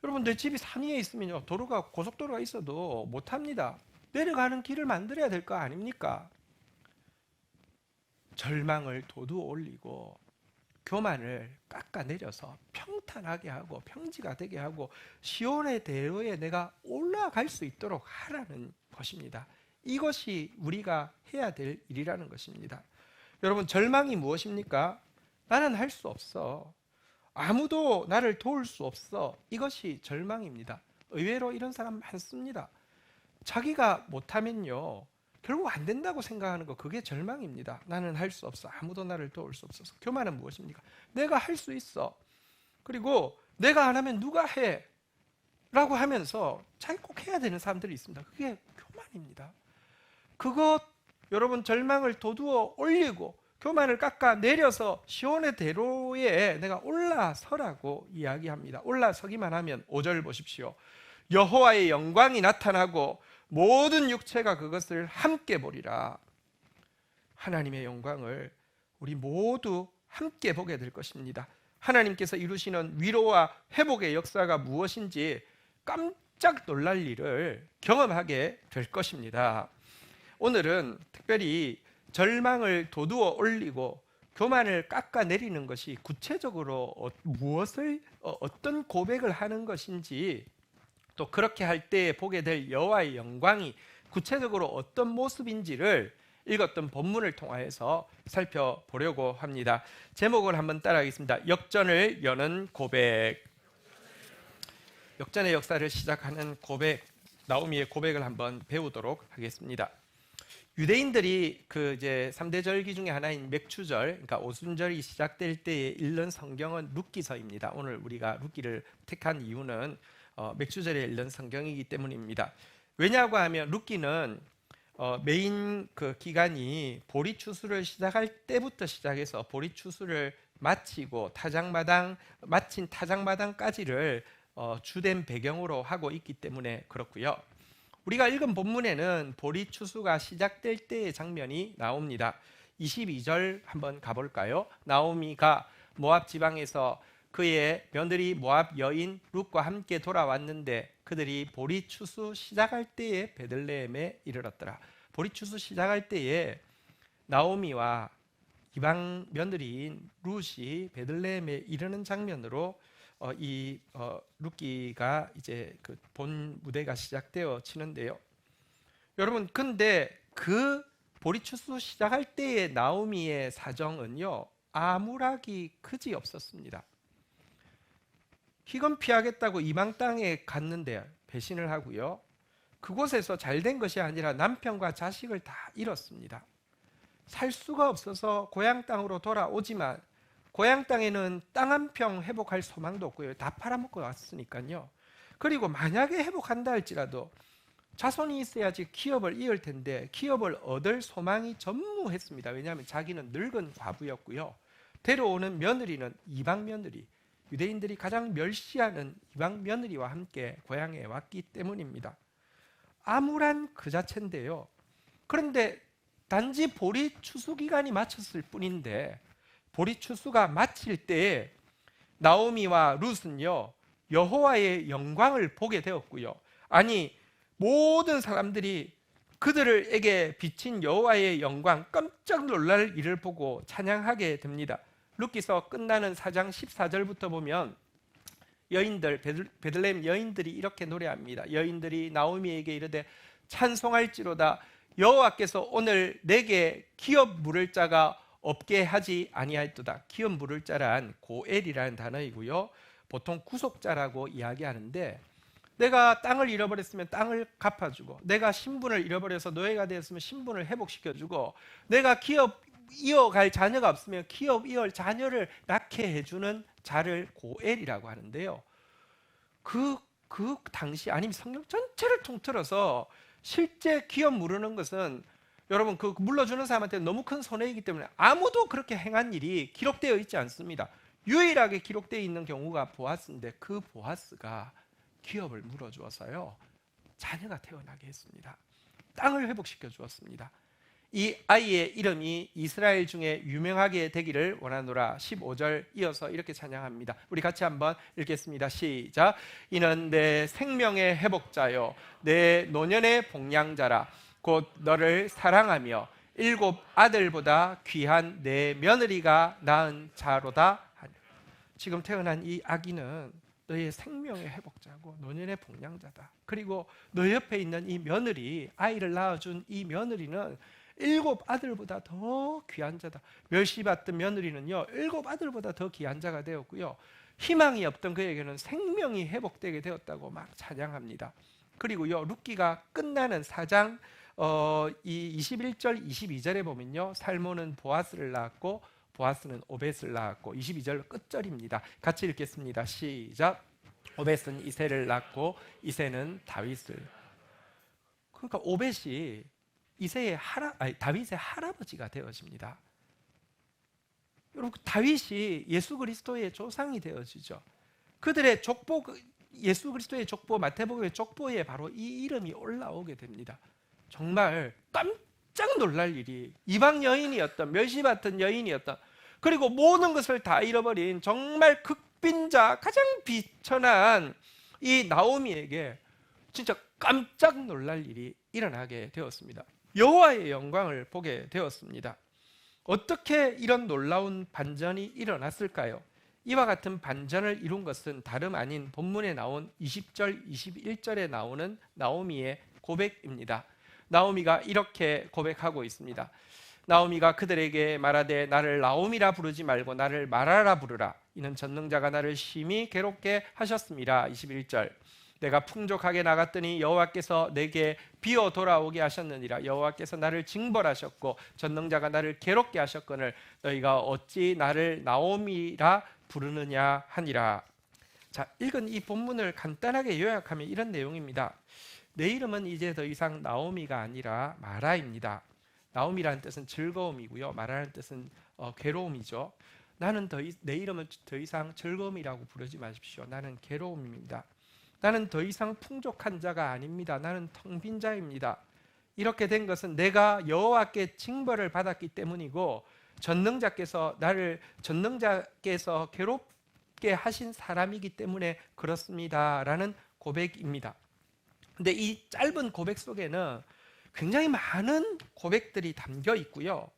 여러분, 내 집이 산 위에 있으면요, 도로가 고속도로가 있어도 못 합니다. 내려가는 길을 만들어야 될 거 아닙니까? 절망을 도두어 올리고 교만을 깎아내려서 평탄하게 하고 평지가 되게 하고 시온의 대로에 내가 올라갈 수 있도록 하라는 것입니다. 이것이 우리가 해야 될 일이라는 것입니다. 여러분, 절망이 무엇입니까? 나는 할 수 없어. 아무도 나를 도울 수 없어. 이것이 절망입니다. 의외로 이런 사람 많습니다. 자기가 못하면요, 결국 안 된다고 생각하는 거, 그게 절망입니다. 나는 할 수 없어. 아무도 나를 도울 수 없어서. 교만은 무엇입니까? 내가 할 수 있어. 그리고 내가 안 하면 누가 해? 라고 하면서 자기 꼭 해야 되는 사람들이 있습니다. 그게 교만입니다. 그것, 여러분, 절망을 도두어 올리고 교만을 깎아내려서 시온의 대로에 내가 올라서라고 이야기합니다. 올라서기만 하면 5절 보십시오. 여호와의 영광이 나타나고 모든 육체가 그것을 함께 보리라. 하나님의 영광을 우리 모두 함께 보게 될 것입니다. 하나님께서 이루시는 위로와 회복의 역사가 무엇인지 깜짝 놀랄 일을 경험하게 될 것입니다. 오늘은 특별히 절망을 도두어 올리고 교만을 깎아내리는 것이 구체적으로 무엇을 어떤 고백을 하는 것인지, 또 그렇게 할 때 보게 될 여호와의 영광이 구체적으로 어떤 모습인지를 읽었던 본문을 통하여서 살펴보려고 합니다. 제목을 한번 따라하겠습니다. 역전을 여는 고백. 역전의 역사를 시작하는 고백, 나오미의 고백을 한번 배우도록 하겠습니다. 유대인들이 그 이제 3대 절기 중에 하나인 맥추절, 그러니까 오순절이 시작될 때에 읽는 성경은 룻기서입니다. 오늘 우리가 룻기를 택한 이유는 맥추절에 읽는 성경이기 때문입니다. 왜냐고 하면 룻기는 메인 그 기간이 보리 추수를 시작할 때부터 시작해서 보리 추수를 마치고 마친 타작마당까지를 주된 배경으로 하고 있기 때문에 그렇고요. 우리가 읽은 본문에는 보리 추수가 시작될 때의 장면이 나옵니다. 22절 한번 가볼까요? 나오미가 모압 지방에서 그의 며느리 모압 여인 룻과 함께 돌아왔는데 그들이 보리 추수 시작할 때에 베들레헴에 이르렀더라. 보리 추수 시작할 때에 나오미와 이방 며느리인 룻이 베들레헴에 이르는 장면으로 이 룻기가 이제 그 본 무대가 시작되어지는데요. 여러분, 근데 그 보리 추수 시작할 때의 나오미의 사정은요, 아무락이 그지 없었습니다. 희건 피하겠다고 이방 땅에 갔는데 배신을 하고요. 그곳에서 잘된 것이 아니라 남편과 자식을 다 잃었습니다. 살 수가 없어서 고향 땅으로 돌아오지만 고향 땅에는 땅 한 평 회복할 소망도 없고요. 다 팔아먹고 왔으니까요. 그리고 만약에 회복한다 할지라도 자손이 있어야지 기업을 이을 텐데 기업을 얻을 소망이 전무했습니다. 왜냐하면 자기는 늙은 과부였고요. 데려오는 며느리는 이방 며느리, 유대인들이 가장 멸시하는 이방 며느리와 함께 고향에 왔기 때문입니다. 암울한 그 자체인데요. 그런데 단지 보리 추수 기간이 마쳤을 뿐인데 보리 추수가 마칠 때에 나오미와 룻은요, 여호와의 영광을 보게 되었고요. 아니, 모든 사람들이 그들에게 비친 여호와의 영광, 깜짝 놀랄 일을 보고 찬양하게 됩니다. 룻기서 끝나는 4장 14절부터 보면 여인들, 베들레헴 여인들이 이렇게 노래합니다. 여인들이 나오미에게 이르되 찬송할지로다. 여호와께서 오늘 내게 기업 물을 자가 없게 하지 아니하였도다. 기업 물을 자란 고엘이라는 단어이고요. 보통 구속자라고 이야기하는데, 내가 땅을 잃어버렸으면 땅을 갚아주고, 내가 신분을 잃어버려서 노예가 되었으면 신분을 회복시켜주고, 내가 기업 이어갈 자녀가 없으면 기업 이어갈 자녀를 낳게 해주는 자를 고엘이라고 하는데요. 그 당시, 아니면 성경 전체를 통틀어서 실제 기업 물으는 것은 여러분, 그 물러주는 사람한테 너무 큰 손해이기 때문에 아무도 그렇게 행한 일이 기록되어 있지 않습니다. 유일하게 기록되어 있는 경우가 보아스인데, 그 보아스가 기업을 물어주어서요, 자녀가 태어나게 했습니다. 땅을 회복시켜 주었습니다. 이 아이의 이름이 이스라엘 중에 유명하게 되기를 원하노라. 15절 이어서 이렇게 찬양합니다. 우리 같이 한번 읽겠습니다. 시작. 이는 내 생명의 회복자요 내 노년의 복량자라. 곧 너를 사랑하며 7 아들보다 귀한 내 며느리가 낳은 자로다. 지금 태어난 이 아기는 너의 생명의 회복자고 노년의 복량자다. 그리고 너 옆에 있는 이 며느리, 아이를 낳아준 이 며느리는 7 아들보다 더 귀한 자다. 멸시받던 며느리는요, 7 아들보다 더 귀한 자가 되었고요. 희망이 없던 그에게는 생명이 회복되게 되었다고 막 찬양합니다. 그리고요, 룻기가 끝나는 4장 이 21절 22절에 보면요, 살몬은 보아스를 낳았고 보아스는 오벳을 낳았고, 22절 끝절입니다. 같이 읽겠습니다. 시작. 오벳은 이새를 낳고 이새는 다윗을. 그러니까 오벳이 다윗의 할아버지가 되어집니다. 여러분, 다윗이 예수 그리스도의 조상이 되어지죠. 그들의 족보, 예수 그리스도의 족보, 마태복음의 족보에 바로 이 이름이 올라오게 됩니다. 정말 깜짝 놀랄 일이, 이방 여인이었던, 멸시받던 여인이었던, 그리고 모든 것을 다 잃어버린 정말 극빈자, 가장 비천한 이 나오미에게 진짜 깜짝 놀랄 일이 일어나게 되었습니다. 여호와의 영광을 보게 되었습니다. 어떻게 이런 놀라운 반전이 일어났을까요? 이와 같은 반전을 이룬 것은 다름 아닌 본문에 나온 20절, 21절에 나오는 나오미의 고백입니다. 나오미가 이렇게 고백하고 있습니다. 나오미가 그들에게 말하되 나를 나오미라 부르지 말고 나를 마라라 부르라. 이는 전능자가 나를 심히 괴롭게 하셨습니다. 21절. 내가 풍족하게 나갔더니 여호와께서 내게 비어 돌아오게 하셨느니라. 여호와께서 나를 징벌하셨고 전능자가 나를 괴롭게 하셨거늘 너희가 어찌 나를 나오미라 부르느냐 하니라. 자, 읽은 이 본문을 간단하게 요약하면 이런 내용입니다. 내 이름은 이제 더 이상 나오미가 아니라 마라입니다. 나오미라는 뜻은 즐거움이고요. 마라라는 뜻은 괴로움이죠. 내 이름은 더 이상 즐거움이라고 부르지 마십시오. 나는 괴로움입니다. 나는 더 이상 풍족한 자가 아닙니다. 나는 텅 빈 자입니다. 이렇게 된 것은 내가 여호와께 징벌을 받았기 때문이고 전능자께서 괴롭게 하신 사람이기 때문에 그렇습니다. 라는 고백입니다. 근데 이 짧은 고백 속에는 굉장히 많은 고백들이 담겨 있고요.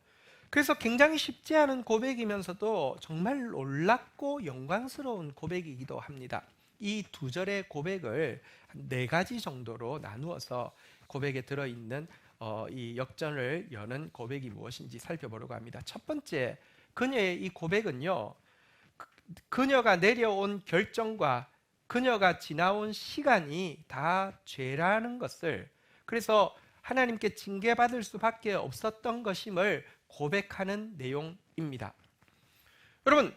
그래서 굉장히 쉽지 않은 고백이면서도 정말 놀랍고 영광스러운 고백이기도 합니다. 이 두 절의 고백을 한 4가지 정도로 나누어서 고백에 들어있는 이 역전을 여는 고백이 무엇인지 살펴보려고 합니다. 첫 번째, 그녀의 이 고백은요, 그녀가 내려온 결정과 그녀가 지나온 시간이 다 죄라는 것을, 그래서 하나님께 징계받을 수밖에 없었던 것임을 고백하는 내용입니다. 여러분,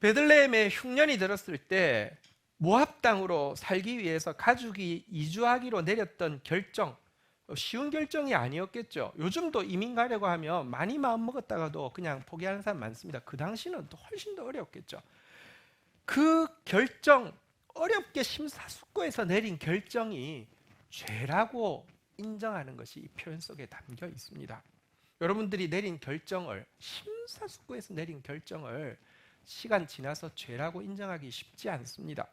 베들레헴에 흉년이 들었을 때 모압 땅으로 살기 위해서 가족이 이주하기로 내렸던 결정, 쉬운 결정이 아니었겠죠. 요즘도 이민 가려고 하면 많이 마음먹었다가도 그냥 포기하는 사람 많습니다. 그 당시는 또 훨씬 더 어려웠겠죠. 그 결정, 어렵게 심사숙고해서 내린 결정이 죄라고 인정하는 것이 이 표현 속에 담겨 있습니다. 여러분들이 내린 결정을, 심사숙고해서 내린 결정을 시간 지나서 죄라고 인정하기 쉽지 않습니다.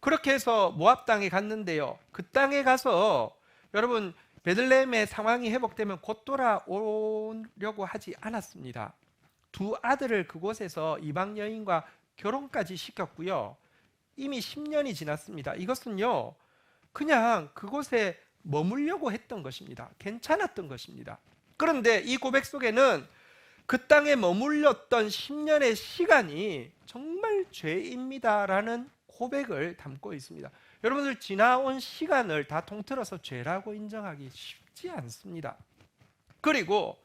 그렇게 해서 모압 땅에 갔는데요, 그 땅에 가서 여러분 베들레헴의 상황이 회복되면 곧 돌아오려고 하지 않았습니다. 2 아들을 그곳에서 이방 여인과 결혼까지 시켰고요, 이미 10년이 지났습니다. 이것은요 그냥 그곳에 머물려고 했던 것입니다. 괜찮았던 것입니다. 그런데 이 고백 속에는 그 땅에 머물렀던 10년의 시간이 정말 죄입니다라는 고백을 담고 있습니다. 여러분들, 지나온 시간을 다 통틀어서 죄라고 인정하기 쉽지 않습니다. 그리고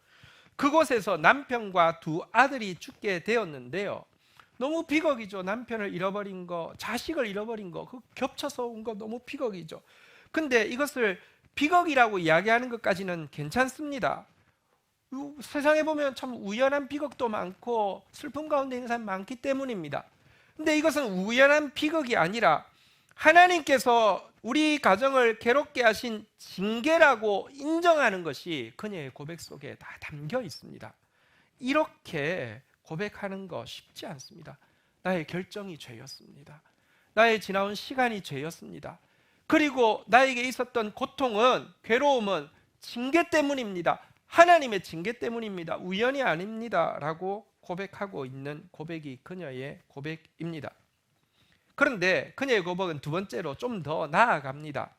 그곳에서 남편과 2 아들이 죽게 되었는데요, 너무 비극이죠. 남편을 잃어버린 거, 자식을 잃어버린 거, 그 겹쳐서 온 거 너무 비극이죠. 근데 이것을 비극이라고 이야기하는 것까지는 괜찮습니다. 세상에 보면 참 우연한 비극도 많고 슬픔 가운데 있는 사람이 많기 때문입니다. 근데 이것은 우연한 비극이 아니라 하나님께서 우리 가정을 괴롭게 하신 징계라고 인정하는 것이 그녀의 고백 속에 다 담겨 있습니다. 이렇게 고백하는 거 쉽지 않습니다. 나의 결정이 죄였습니다. 나의 지나온 시간이 죄였습니다. 그리고 나에게 있었던 고통은, 괴로움은 징계 때문입니다. 하나님의 징계 때문입니다. 우연이 아닙니다. 라고 고백하고 있는 고백이 그녀의 고백입니다. 그런데 그녀의 고백은 2 번째로 좀 더 나아갑니다.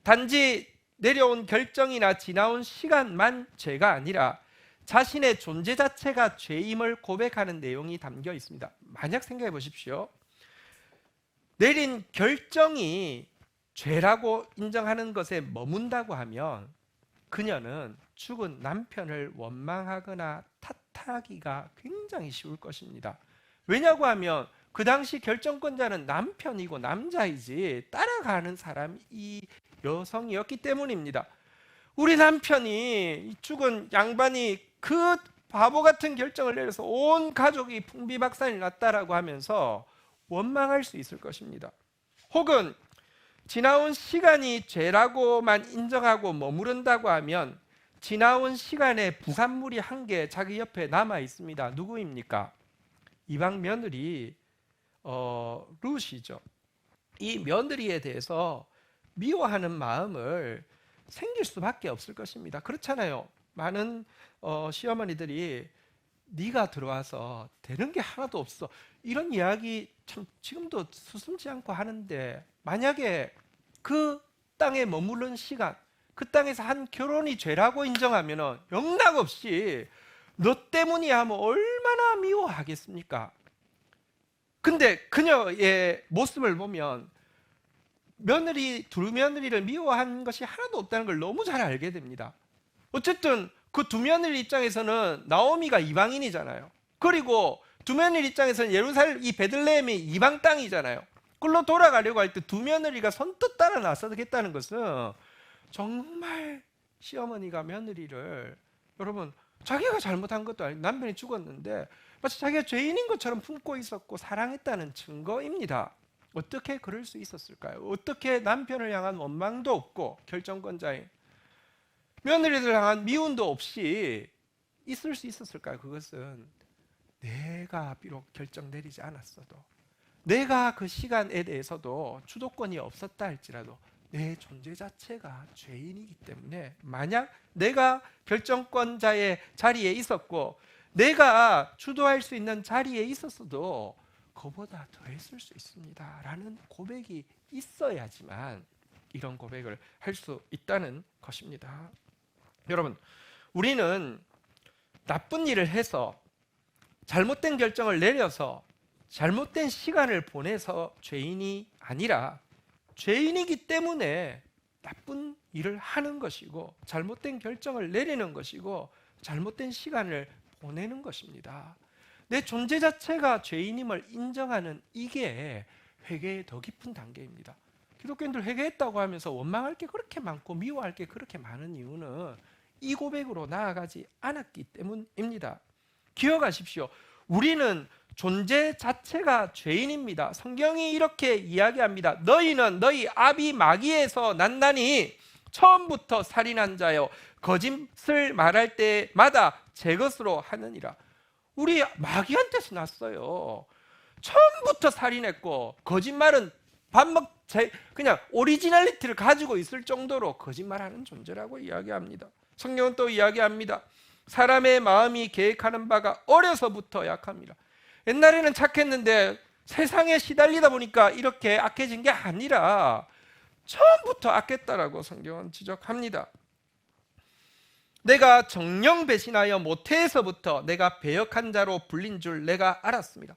단지 내려온 결정이나 지나온 시간만 죄가 아니라 자신의 존재 자체가 죄임을 고백하는 내용이 담겨 있습니다. 만약 생각해 보십시오. 내린 결정이 죄라고 인정하는 것에 머문다고 하면 그녀는 죽은 남편을 원망하거나 탓하기가 굉장히 쉬울 것입니다. 왜냐고 하면 그 당시 결정권자는 남편이고 남자이지 따라가는 사람이 이 여성이었기 때문입니다. 우리 남편이, 죽은 양반이 그 바보 같은 결정을 내려서 온 가족이 풍비박산이 났다라고 하면서 원망할 수 있을 것입니다. 혹은 지나온 시간이 죄라고만 인정하고 머무른다고 하면 지나온 시간에 부산물이 한 개 자기 옆에 남아 있습니다. 누구입니까? 이방 며느리 룻이죠. 이 며느리에 대해서 미워하는 마음을 생길 수밖에 없을 것입니다. 그렇잖아요. 많은 시어머니들이 네가 들어와서 되는 게 하나도 없어, 이런 이야기 참 지금도 수순지 않고 하는데, 만약에 그 땅에 머무른 시간, 그 땅에서 한 결혼이 죄라고 인정하면 영락없이 너 때문이야 하면 얼마나 미워하겠습니까? 근데 그녀의 모습을 보면 두 며느리를 미워한 것이 하나도 없다는 걸 너무 잘 알게 됩니다. 어쨌든 그 두 며느리 입장에서는 나오미가 이방인이잖아요. 그리고 두 며느리 입장에서는 예루살렘 이 베들레헴이 이방 땅이잖아요. 꿀로 돌아가려고 할 때 두 며느리가 선뜻 따라 나서겠다는 것은 정말 시어머니가 며느리를, 여러분, 자기가 잘못한 것도 아니고 남편이 죽었는데 마치 자기가 죄인인 것처럼 품고 있었고 사랑했다는 증거입니다. 어떻게 그럴 수 있었을까요? 어떻게 남편을 향한 원망도 없고 결정권자인 며느리들 향한 미움도 없이 있을 수 있었을까요? 그것은 내가 비록 결정 내리지 않았어도, 내가 그 시간에 대해서도 주도권이 없었다 할지라도 내 존재 자체가 죄인이기 때문에, 만약 내가 결정권자의 자리에 있었고 내가 주도할 수 있는 자리에 있었어도 그보다 더 했을 수 있습니다 라는 고백이 있어야지만 이런 고백을 할 수 있다는 것입니다. 여러분, 우리는 나쁜 일을 해서 잘못된 결정을 내려서 잘못된 시간을 보내서 죄인이 아니라 죄인이기 때문에 나쁜 일을 하는 것이고 잘못된 결정을 내리는 것이고 잘못된 시간을 보내는 것입니다. 내 존재 자체가 죄인임을 인정하는 이게 회개의 더 깊은 단계입니다. 기독교인들 회개했다고 하면서 원망할 게 그렇게 많고 미워할 게 그렇게 많은 이유는 이 고백으로 나아가지 않았기 때문입니다. 기억하십시오. 우리는 존재 자체가 죄인입니다. 성경이 이렇게 이야기합니다. 너희는 너희 아비 마귀에서 난다니 처음부터 살인한 자여 거짓을 말할 때마다 제 것으로 하느니라. 우리 마귀한테서 났어요. 처음부터 살인했고 거짓말은 그냥 오리지널리티를 가지고 있을 정도로 거짓말하는 존재라고 이야기합니다. 성경은 또 이야기합니다. 사람의 마음이 계획하는 바가 어려서부터 약합니다. 옛날에는 착했는데 세상에 시달리다 보니까 이렇게 악해진 게 아니라 처음부터 악했다라고 성경은 지적합니다. 내가 정령 배신하여 모태에서부터 내가 배역한 자로 불린 줄 내가 알았습니다.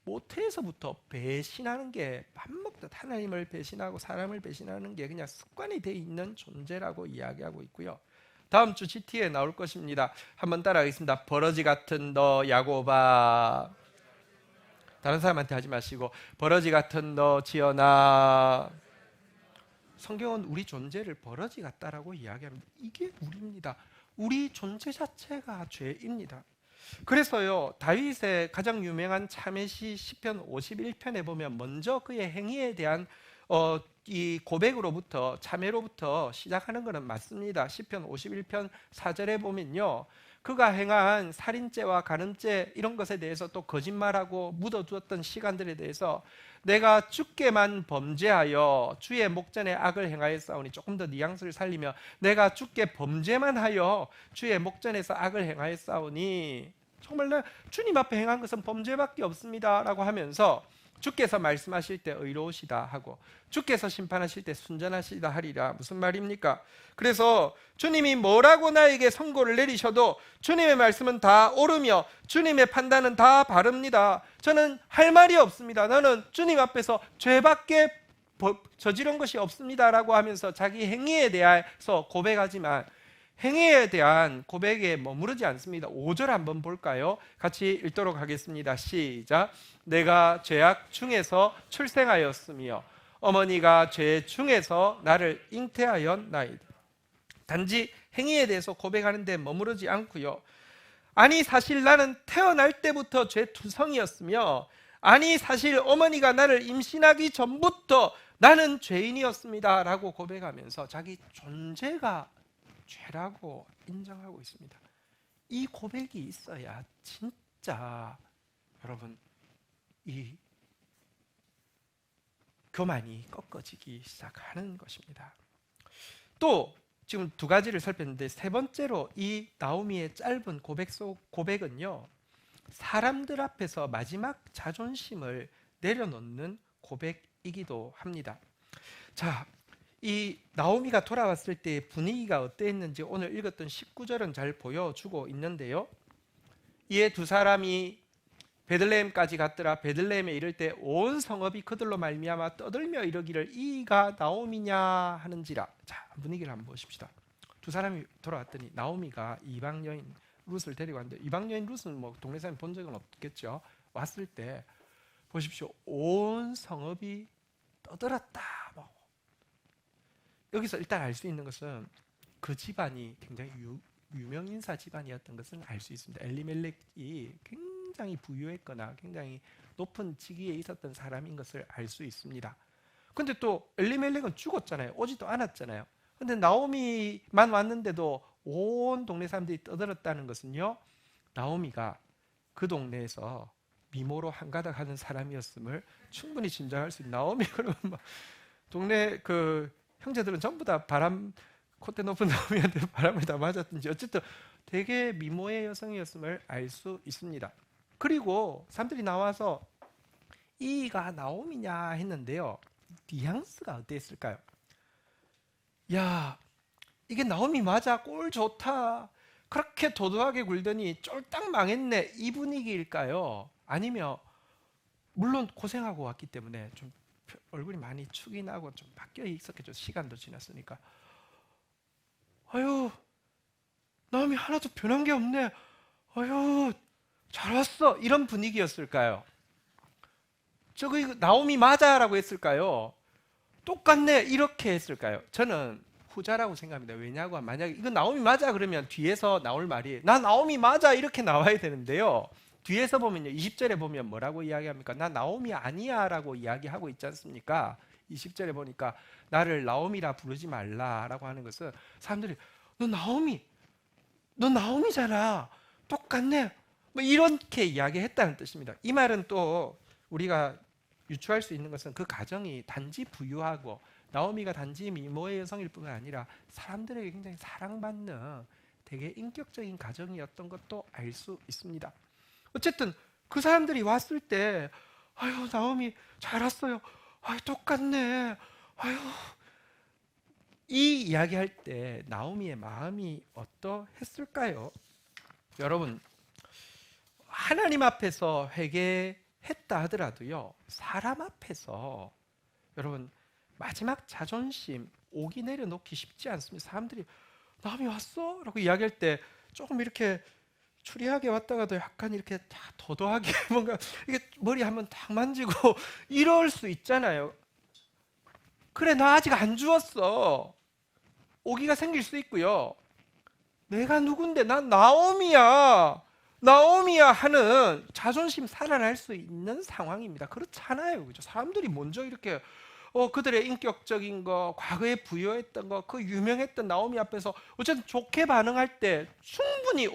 모태에서부터 배신하는 게 밥 먹듯 하나님을 배신하고 사람을 배신하는 게 그냥 습관이 돼 있는 존재라고 이야기하고 있고요. 다음 주 GT에 나올 것입니다. 한번 따라하겠습니다. 버러지 같은 너 야곱아. 다른 사람한테 하지 마시고 버러지 같은 너 지연아. 성경은 우리 존재를 버러지 같다라고 이야기합니다. 이게 우리입니다. 우리 존재 자체가 죄입니다. 그래서요, 다윗의 가장 유명한 참회시 시편 51편에 보면 먼저 그의 행위에 대한 이 고백으로부터, 참회로부터 시작하는 것은 맞습니다. 시편 51편 4절에 보면요, 그가 행한 살인죄와 간음죄 이런 것에 대해서 또 거짓말하고 묻어두었던 시간들에 대해서 내가 주께만 범죄하여 주의 목전에 악을 행하였사오니, 조금 더 뉘앙스를 살리며 내가 주께 범죄만 하여 주의 목전에서 악을 행하였사오니, 정말 나 주님 앞에 행한 것은 범죄밖에 없습니다 라고 하면서 주께서 말씀하실 때 의로우시다 하고 주께서 심판하실 때 순전하시다 하리라. 무슨 말입니까? 그래서 주님이 뭐라고 나에게 선고를 내리셔도 주님의 말씀은 다 옳으며 주님의 판단은 다 바릅니다. 저는 할 말이 없습니다. 나는 주님 앞에서 죄밖에 저지른 것이 없습니다 라고 하면서 자기 행위에 대해서 고백하지만 행위에 대한 고백에 머무르지 않습니다. 5절 한번 볼까요? 같이 읽도록 하겠습니다. 시작. 내가 죄악 중에서 출생하였으며 어머니가 죄 중에서 나를 잉태하였나이다. 단지 행위에 대해서 고백하는데 머무르지 않고요. 아니 사실 나는 태어날 때부터 죄투성이었으며 아니 사실 어머니가 나를 임신하기 전부터 나는 죄인이었습니다 라고 고백하면서 자기 존재가 죄라고 인정하고 있습니다. 이 고백이 있어야 진짜 여러분 이 교만이 꺾어지기 시작하는 것입니다. 또 지금 두 가지를 살폈는데 세 번째로 이 나오미의 짧은 고백은요, 사람들 앞에서 마지막 자존심을 내려놓는 고백이기도 합니다. 자, 이 나오미가 돌아왔을 때 분위기가 어땠는지 오늘 읽었던 19절은 잘 보여주고 있는데요. 이에 두 사람이 베들레헴까지 갔더라. 베들레헴에 이를 때 온 성읍이 그들로 말미암아 떠들며 이르기를 이가 나오미냐 하는지라. 자, 분위기를 한번 보십시다. 두 사람이 돌아왔더니 나오미가 이방 여인 룻을 데리고 왔는데, 이방 여인 룻은 뭐 동네 사람 본 적은 없겠죠. 왔을 때 보십시오. 온 성읍이 떠들었다. 여기서 일단 알 수 있는 것은 그 집안이 굉장히 유명인사 집안이었던 것을 알 수 있습니다. 엘리멜렉이 굉장히 부유했거나 굉장히 높은 직위에 있었던 사람인 것을 알 수 있습니다. 근데 또 엘리멜렉은 죽었잖아요. 오지도 않았잖아요. 근데 나오미만 왔는데도 온 동네 사람들이 떠들었다는 것은요, 나오미가 그 동네에서 미모로 한가닥 하는 사람이었음을 충분히 짐작할 수 있는. 나오미 그러면 막 동네 그 형제들은 전부 다 바람, 콧대 높은 나오미한테 바람을 다 맞았든지 어쨌든 되게 미모의 여성이었음을 알 수 있습니다. 그리고 사람들이 나와서 이가 나오미냐 했는데요, 뉘앙스가 어땠을까요? 야, 이게 나오미 맞아? 꼴 좋다. 그렇게 도도하게 굴더니 쫄딱 망했네. 이 분위기일까요? 아니면 물론 고생하고 왔기 때문에 좀 얼굴이 많이 축이 나고 좀 바뀌어 있었겠죠. 시간도 지났으니까. 아유, 나오미 하나도 변한 게 없네. 아유, 잘 왔어. 이런 분위기였을까요? 저거 나오미 맞아라고 했을까요? 똑같네 이렇게 했을까요? 저는 후자라고 생각합니다. 왜냐하면 만약에 이거 나오미 맞아 그러면 뒤에서 나올 말이 나 나오미 맞아 이렇게 나와야 되는데요. 뒤에서 보면요, 20절에 보면 뭐라고 이야기합니까? 나 나오미 아니야 라고 이야기하고 있지 않습니까? 20절에 보니까 나를 나오미라 부르지 말라라고 하는 것은 사람들이 너 나오미잖아, 똑같네, 뭐 이렇게 이야기했다는 뜻입니다. 이 말은 또 우리가 유추할 수 있는 것은 그 가정이 단지 부유하고 나오미가 단지 미모의 여성일 뿐만 아니라 사람들에게 굉장히 사랑받는 되게 인격적인 가정이었던 것도 알 수 있습니다. 어쨌든 그 사람들이 왔을 때 아유, 나오미 잘 왔어요. 아유, 똑같네. 아유, 이 이야기할 때 나오미의 마음이 어떠했을까요? 여러분, 하나님 앞에서 회개했다 하더라도요, 사람 앞에서 여러분 마지막 자존심 오기 내려놓기 쉽지 않습니다. 사람들이 나오미 왔어? 라고 이야기할 때 조금 이렇게 추리하게 왔다가도 약간 이렇게 다 도도하게 뭔가 이게 머리 한번 탁 만지고 이럴 수 있잖아요. 그래, 나 아직 안 죽었어. 오기가 생길 수 있고요. 내가 누군데, 난 나오미야 하는 자존심 살아날 수 있는 상황입니다. 그렇잖아요, 그죠? 사람들이 먼저 이렇게 그들의 인격적인 거, 과거에 부여했던 거, 그 유명했던 나오미 앞에서 어쨌든 좋게 반응할 때 충분히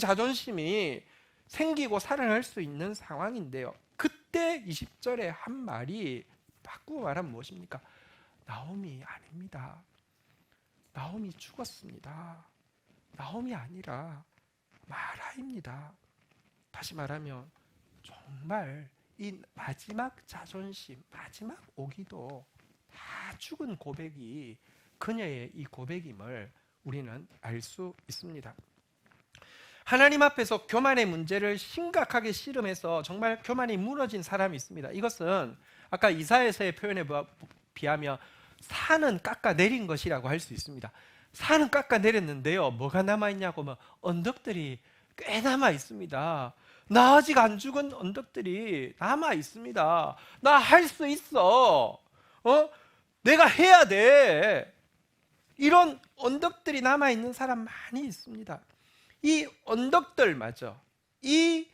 자존심이 생기고 살아날 수 있는 상황인데요. 그때 20절에 한 말이 바꾸고 말하면 무엇입니까? 나오미 아닙니다. 나오미 죽었습니다. 나오미 아니라 마라입니다. 다시 말하면 정말 이 마지막 자존심, 마지막 오기도 다 죽은 고백이 그녀의 이 고백임을 우리는 알 수 있습니다. 하나님 앞에서 교만의 문제를 심각하게 씨름해서 정말 교만이 무너진 사람이 있습니다. 이것은 아까 이사야서의 표현에 비하면 산은 깎아내린 것이라고 할 수 있습니다. 산은 깎아내렸는데요, 뭐가 남아있냐고 하면 언덕들이 꽤 남아있습니다. 나 아직 안 죽은 언덕들이 남아있습니다. 나 할 수 있어. 내가 해야 돼. 이런 언덕들이 남아있는 사람 많이 있습니다. 이 언덕들마저, 이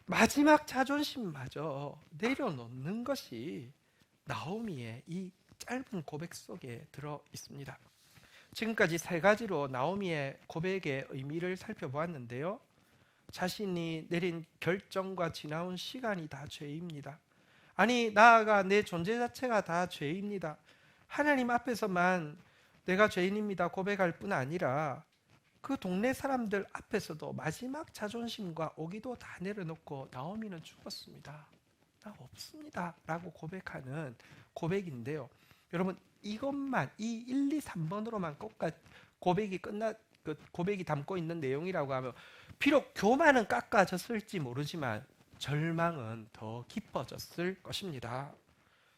마지막 자존심마저 내려놓는 것이 나오미의 이 짧은 고백 속에 들어 있습니다. 지금까지 세 가지로 나오미의 고백의 의미를 살펴보았는데요. 자신이 내린 결정과 지나온 시간이 다 죄입니다. 아니, 나아가 내 존재 자체가 다 죄입니다. 하나님 앞에서만 내가 죄인입니다 고백할 뿐 아니라 그 동네 사람들 앞에서도 마지막 자존심과 오기도 다 내려놓고 나오미는 죽었습니다, 나 없습니다 라고 고백하는 고백인데요. 여러분 이것만 이 1, 2, 3번으로만 고백이 담고 있는 내용이라고 하면 비록 교만은 깎아졌을지 모르지만 절망은 더 깊어졌을 것입니다.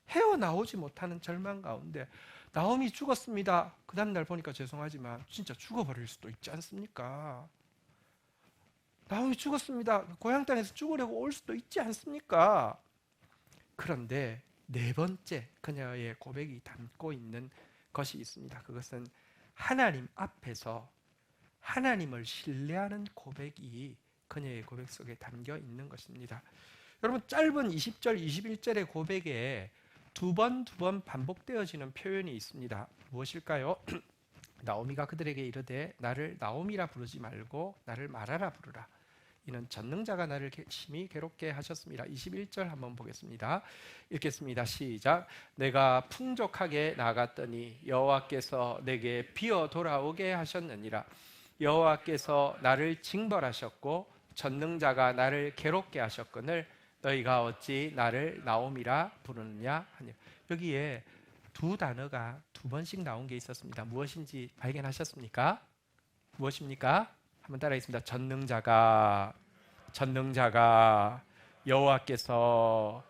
헤어나오지 못하는 절망 가운데 나오미 죽었습니다. 그 다음날 보니까 죄송하지만 진짜 죽어버릴 수도 있지 않습니까? 나오미 죽었습니다. 고향 땅에서 죽으려고 올 수도 있지 않습니까? 그런데 네 번째 그녀의 고백이 담고 있는 것이 있습니다. 그것은 하나님 앞에서 하나님을 신뢰하는 고백이 그녀의 고백 속에 담겨 있는 것입니다. 여러분 짧은 20절, 21절의 고백에 두 번 반복되어지는 표현이 있습니다. 무엇일까요? 나오미가 그들에게 이르되 나를 나오미라 부르지 말고 나를 마라라 부르라. 이는 전능자가 나를 심히 괴롭게 하셨습니다. 21절 한번 보겠습니다. 읽겠습니다. 시작. 내가 풍족하게 나갔더니 여호와께서 내게 비어 돌아오게 하셨느니라. 여호와께서 나를 징벌하셨고 전능자가 나를 괴롭게 하셨거늘 너희가 어찌 나를 나오미라 부르느냐 하니. 여기에 두 단어가 두 번씩 나온 게 있었습니다. 무엇인지 발견하셨습니까? 무엇입니까? 한번 따라하겠습니다. 전능자가 여호와께서.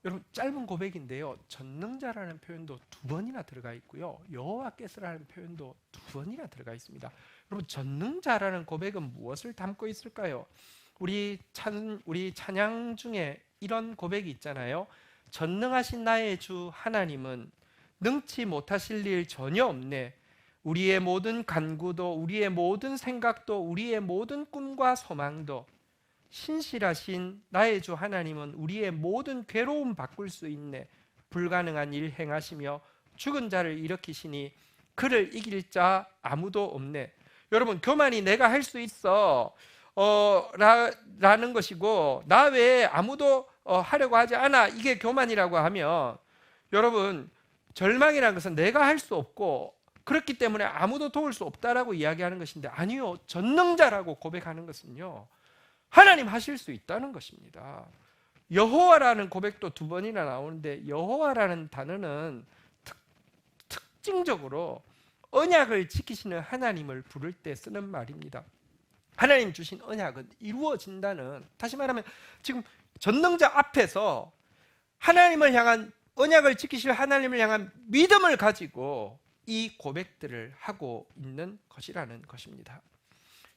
여러분 짧은 고백인데요. 전능자라는 표현도 두 번이나 들어가 있고요. 여호와께서라는 표현도 두 번이나 들어가 있습니다. 여러분 전능자라는 고백은 무엇을 담고 있을까요? 우리 찬양 중에 이런 고백이 있잖아요. 전능하신 나의 주 하나님은 능치 못하실 일 전혀 없네. 우리의 모든 간구도 우리의 모든 생각도 우리의 모든 꿈과 소망도 신실하신 나의 주 하나님은 우리의 모든 괴로움 바꿀 수 있네. 불가능한 일 행하시며 죽은 자를 일으키시니 그를 이길 자 아무도 없네. 여러분 교만이 내가 할 수 있어 라는 것이고 나 외에 아무도 하려고 하지 않아, 이게 교만이라고 하면 여러분 절망이라는 것은 내가 할 수 없고 그렇기 때문에 아무도 도울 수 없다라고 이야기하는 것인데, 아니요, 전능자라고 고백하는 것은요 하나님 하실 수 있다는 것입니다. 여호와라는 고백도 두 번이나 나오는데 여호와라는 단어는 특징적으로 언약을 지키시는 하나님을 부를 때 쓰는 말입니다. 하나님 주신 언약은 이루어진다는, 다시 말하면 지금 전능자 앞에서 하나님을 향한 언약을 지키실 하나님을 향한 믿음을 가지고 이 고백들을 하고 있는 것이라는 것입니다.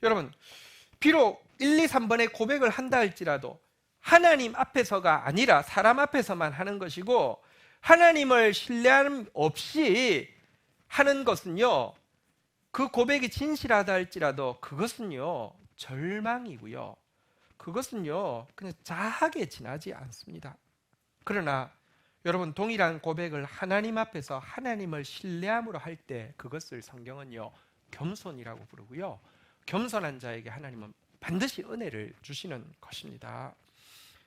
여러분 비록 1, 2, 3번의 고백을 한다 할지라도 하나님 앞에서가 아니라 사람 앞에서만 하는 것이고 하나님을 신뢰함 없이 하는 것은요, 그 고백이 진실하다 할지라도 그것은요 절망이고요, 그것은요 그냥 자하게 지나지 않습니다. 그러나 여러분 동일한 고백을 하나님 앞에서 하나님을 신뢰함으로 할 때 그것을 성경은요 겸손이라고 부르고요, 겸손한 자에게 하나님은 반드시 은혜를 주시는 것입니다.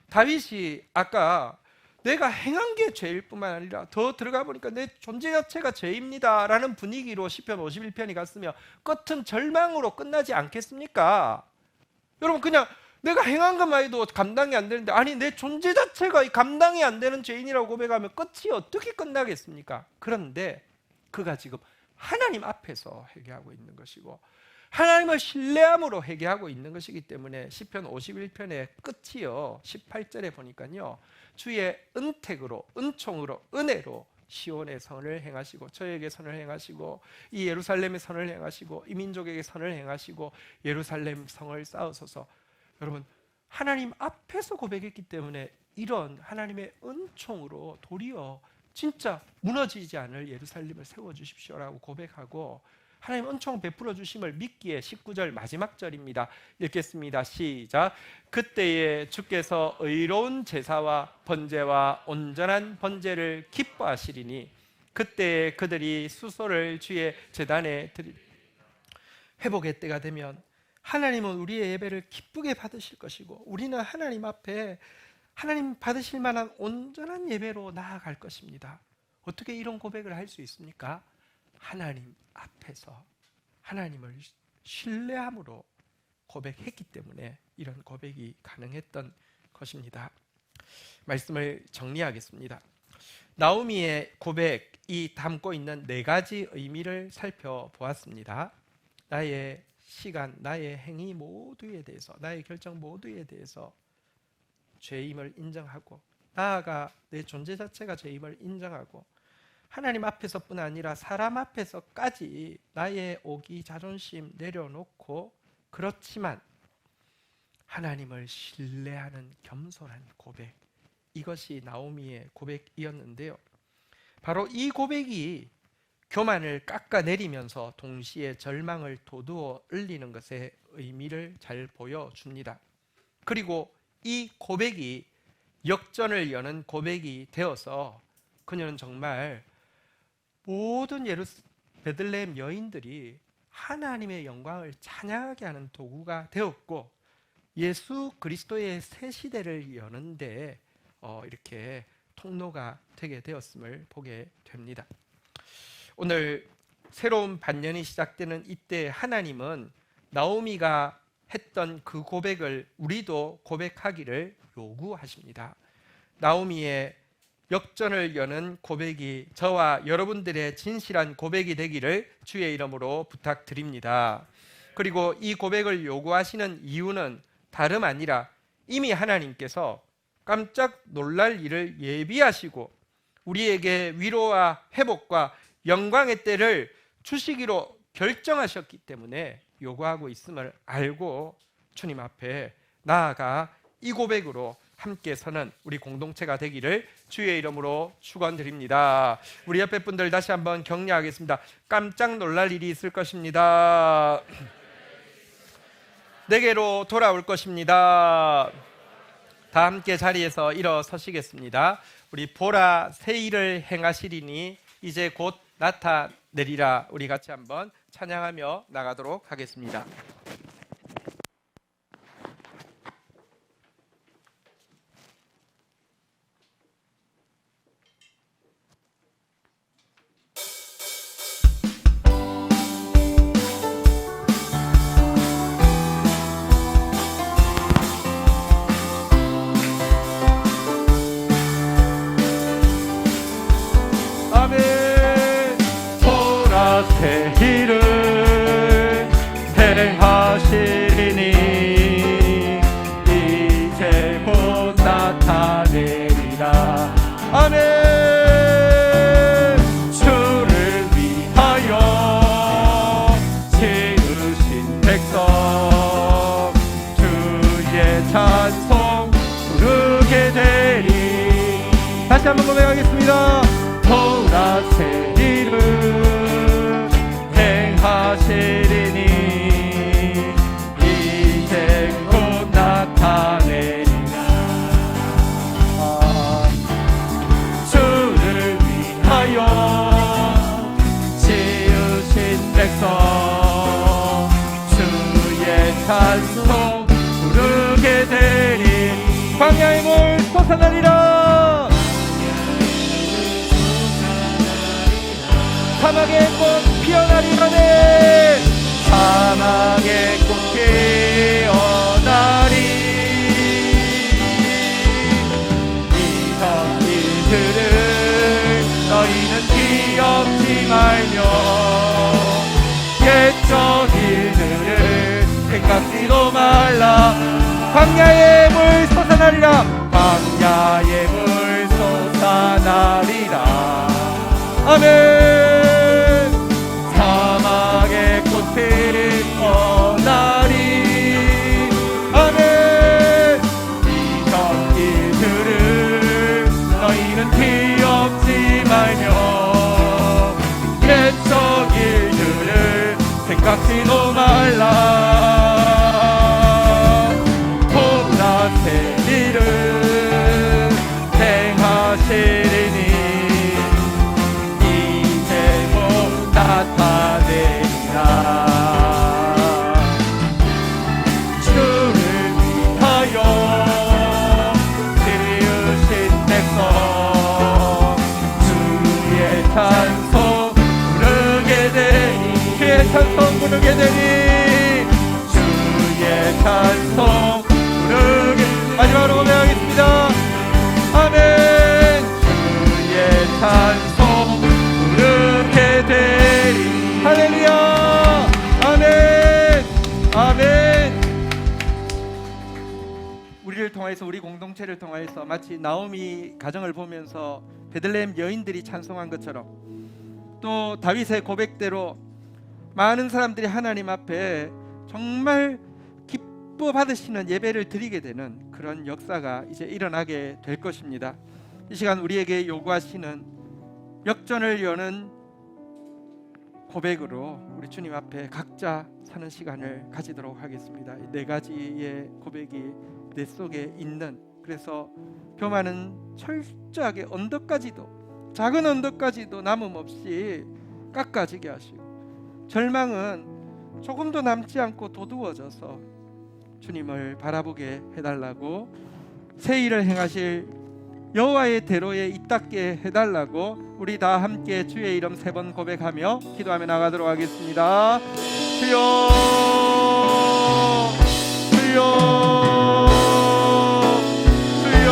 다윗이 아까 내가 행한 게 죄일 뿐만 아니라 더 들어가 보니까 내 존재 자체가 죄입니다 라는 분위기로 시편 51편이 갔으며 끝은 절망으로 끝나지 않겠습니까? 여러분 그냥 내가 행한 것만 해도 감당이 안 되는데, 아니 내 존재 자체가 감당이 안 되는 죄인이라고 고백하면 끝이 어떻게 끝나겠습니까? 그런데 그가 지금 하나님 앞에서 회개하고 있는 것이고 하나님을 신뢰함으로 회개하고 있는 것이기 때문에 시편 51편의 끝이요 18절에 보니까요 주의 은택으로 은총으로 은혜로 시온의 선을 행하시고 저에게 선을 행하시고 이 예루살렘의 선을 행하시고 이 민족에게 선을 행하시고 예루살렘 성을 쌓으소서. 여러분 하나님 앞에서 고백했기 때문에 이런 하나님의 은총으로 도리어 진짜 무너지지 않을 예루살렘을 세워주십시오라고 고백하고 하나님 은총 베풀어 주심을 믿기에 19절 마지막 절입니다. 읽겠습니다. 시작. 그때에 주께서 의로운 제사와 번제와 온전한 번제를 기뻐하시리니 그때에 그들이 수소를 주의 제단에 드리. 회복의 때가 되면 하나님은 우리의 예배를 기쁘게 받으실 것이고 우리는 하나님 앞에 하나님 받으실 만한 온전한 예배로 나아갈 것입니다. 어떻게 이런 고백을 할 수 있습니까? 하나님 앞에서 하나님을 신뢰함으로 고백했기 때문에 이런 고백이 가능했던 것입니다. 말씀을 정리하겠습니다. 나오미의 고백이 담고 있는 네 가지 의미를 살펴보았습니다. 나의 시간, 나의 행위 모두에 대해서, 나의 결정 모두에 대해서 죄임을 인정하고, 나아가 내 존재 자체가 죄임을 인정하고, 하나님 앞에서뿐 아니라 사람 앞에서까지 나의 오기, 자존심 내려놓고, 그렇지만 하나님을 신뢰하는 겸손한 고백, 이것이 나오미의 고백이었는데요. 바로 이 고백이 교만을 깎아내리면서 동시에 절망을 돋우어 올리는 것의 의미를 잘 보여줍니다. 그리고 이 고백이 역전을 여는 고백이 되어서 그녀는 정말 모든 베들레헴 여인들이 하나님의 영광을 찬양하게 하는 도구가 되었고, 예수 그리스도의 새 시대를 여는데 이렇게 통로가 되게 되었음을 보게 됩니다. 오늘 새로운 반년이 시작되는 이때 하나님은 나오미가 했던 그 고백을 우리도 고백하기를 요구하십니다. 나오미의 역전을 여는 고백이 저와 여러분들의 진실한 고백이 되기를 주의 이름으로 부탁드립니다. 그리고 이 고백을 요구하시는 이유는 다름 아니라 이미 하나님께서 깜짝 놀랄 일을 예비하시고 우리에게 위로와 회복과 영광의 때를 주시기로 결정하셨기 때문에 요구하고 있음을 알고 주님 앞에 나아가 이 고백으로 함께 서는 우리 공동체가 되기를 주의 이름으로 축원드립니다. 우리 옆에 분들 다시 한번 격려하겠습니다. 깜짝 놀랄 일이 있을 것입니다. 내게로 돌아올 것입니다. 다 함께 자리에서 일어서시겠습니다. 우리 보라 새 일을 행하시리니 이제 곧 나타내리라. 우리 같이 한번 찬양하며 나가도록 하겠습니다. 새 일을 행하시리니 이제 곧 나타내리라. 아멘. 주를 위하여 지으신 백성 주의 찬송 부르게 되리. 다시 한번 고백하겠습니다. 보라 새 일을 하시리니 이제 곧 나타내리라. 주를 위하여 지으신 백성 주의 찬송 부르게 되리. 광야의 물 솟아나리라. 사막의 꽃 피어나리라네. 사막의 꽃 피어나리. 이런 일들을 너희는 기억지 말며 옛적 일들을 생각지도 말라. 광야의 물 솟아나리라. 광야의 물 솟아나리라. 아멘. 사막의 꽃 피어나리. 아멘. 이전 일들을 너희는 기억지 말며 옛적 일들을 생각지도 말라. 보라 새 일을 행하시리니 나타내리라. 주를 위하여 지으신 백성 주의 찬송 부르게 되니. 주의 찬송 부르게 되니 통해서 우리 공동체를 통해서 마치 나오미 가정을 보면서 베들레헴 여인들이 찬송한 것처럼 또 다윗의 고백대로 많은 사람들이 하나님 앞에 정말 기뻐 받으시는 예배를 드리게 되는 그런 역사가 이제 일어나게 될 것입니다. 이 시간 우리에게 요구하시는 역전을 여는 고백으로 우리 주님 앞에 각자 서는 시간을 가지도록 하겠습니다. 네 가지의 고백이 내 속에 있는, 그래서 교만은 철저하게 언덕까지도, 작은 언덕까지도 남음없이 깎아지게 하시고, 절망은 조금도 남지 않고 도두어져서 주님을 바라보게 해달라고, 새 일을 행하실 여호와의 대로에 입닿게 해달라고 우리 다 함께 주의 이름 3번 고백하며 기도하며 나가도록 하겠습니다. 주여, 주여, 주여.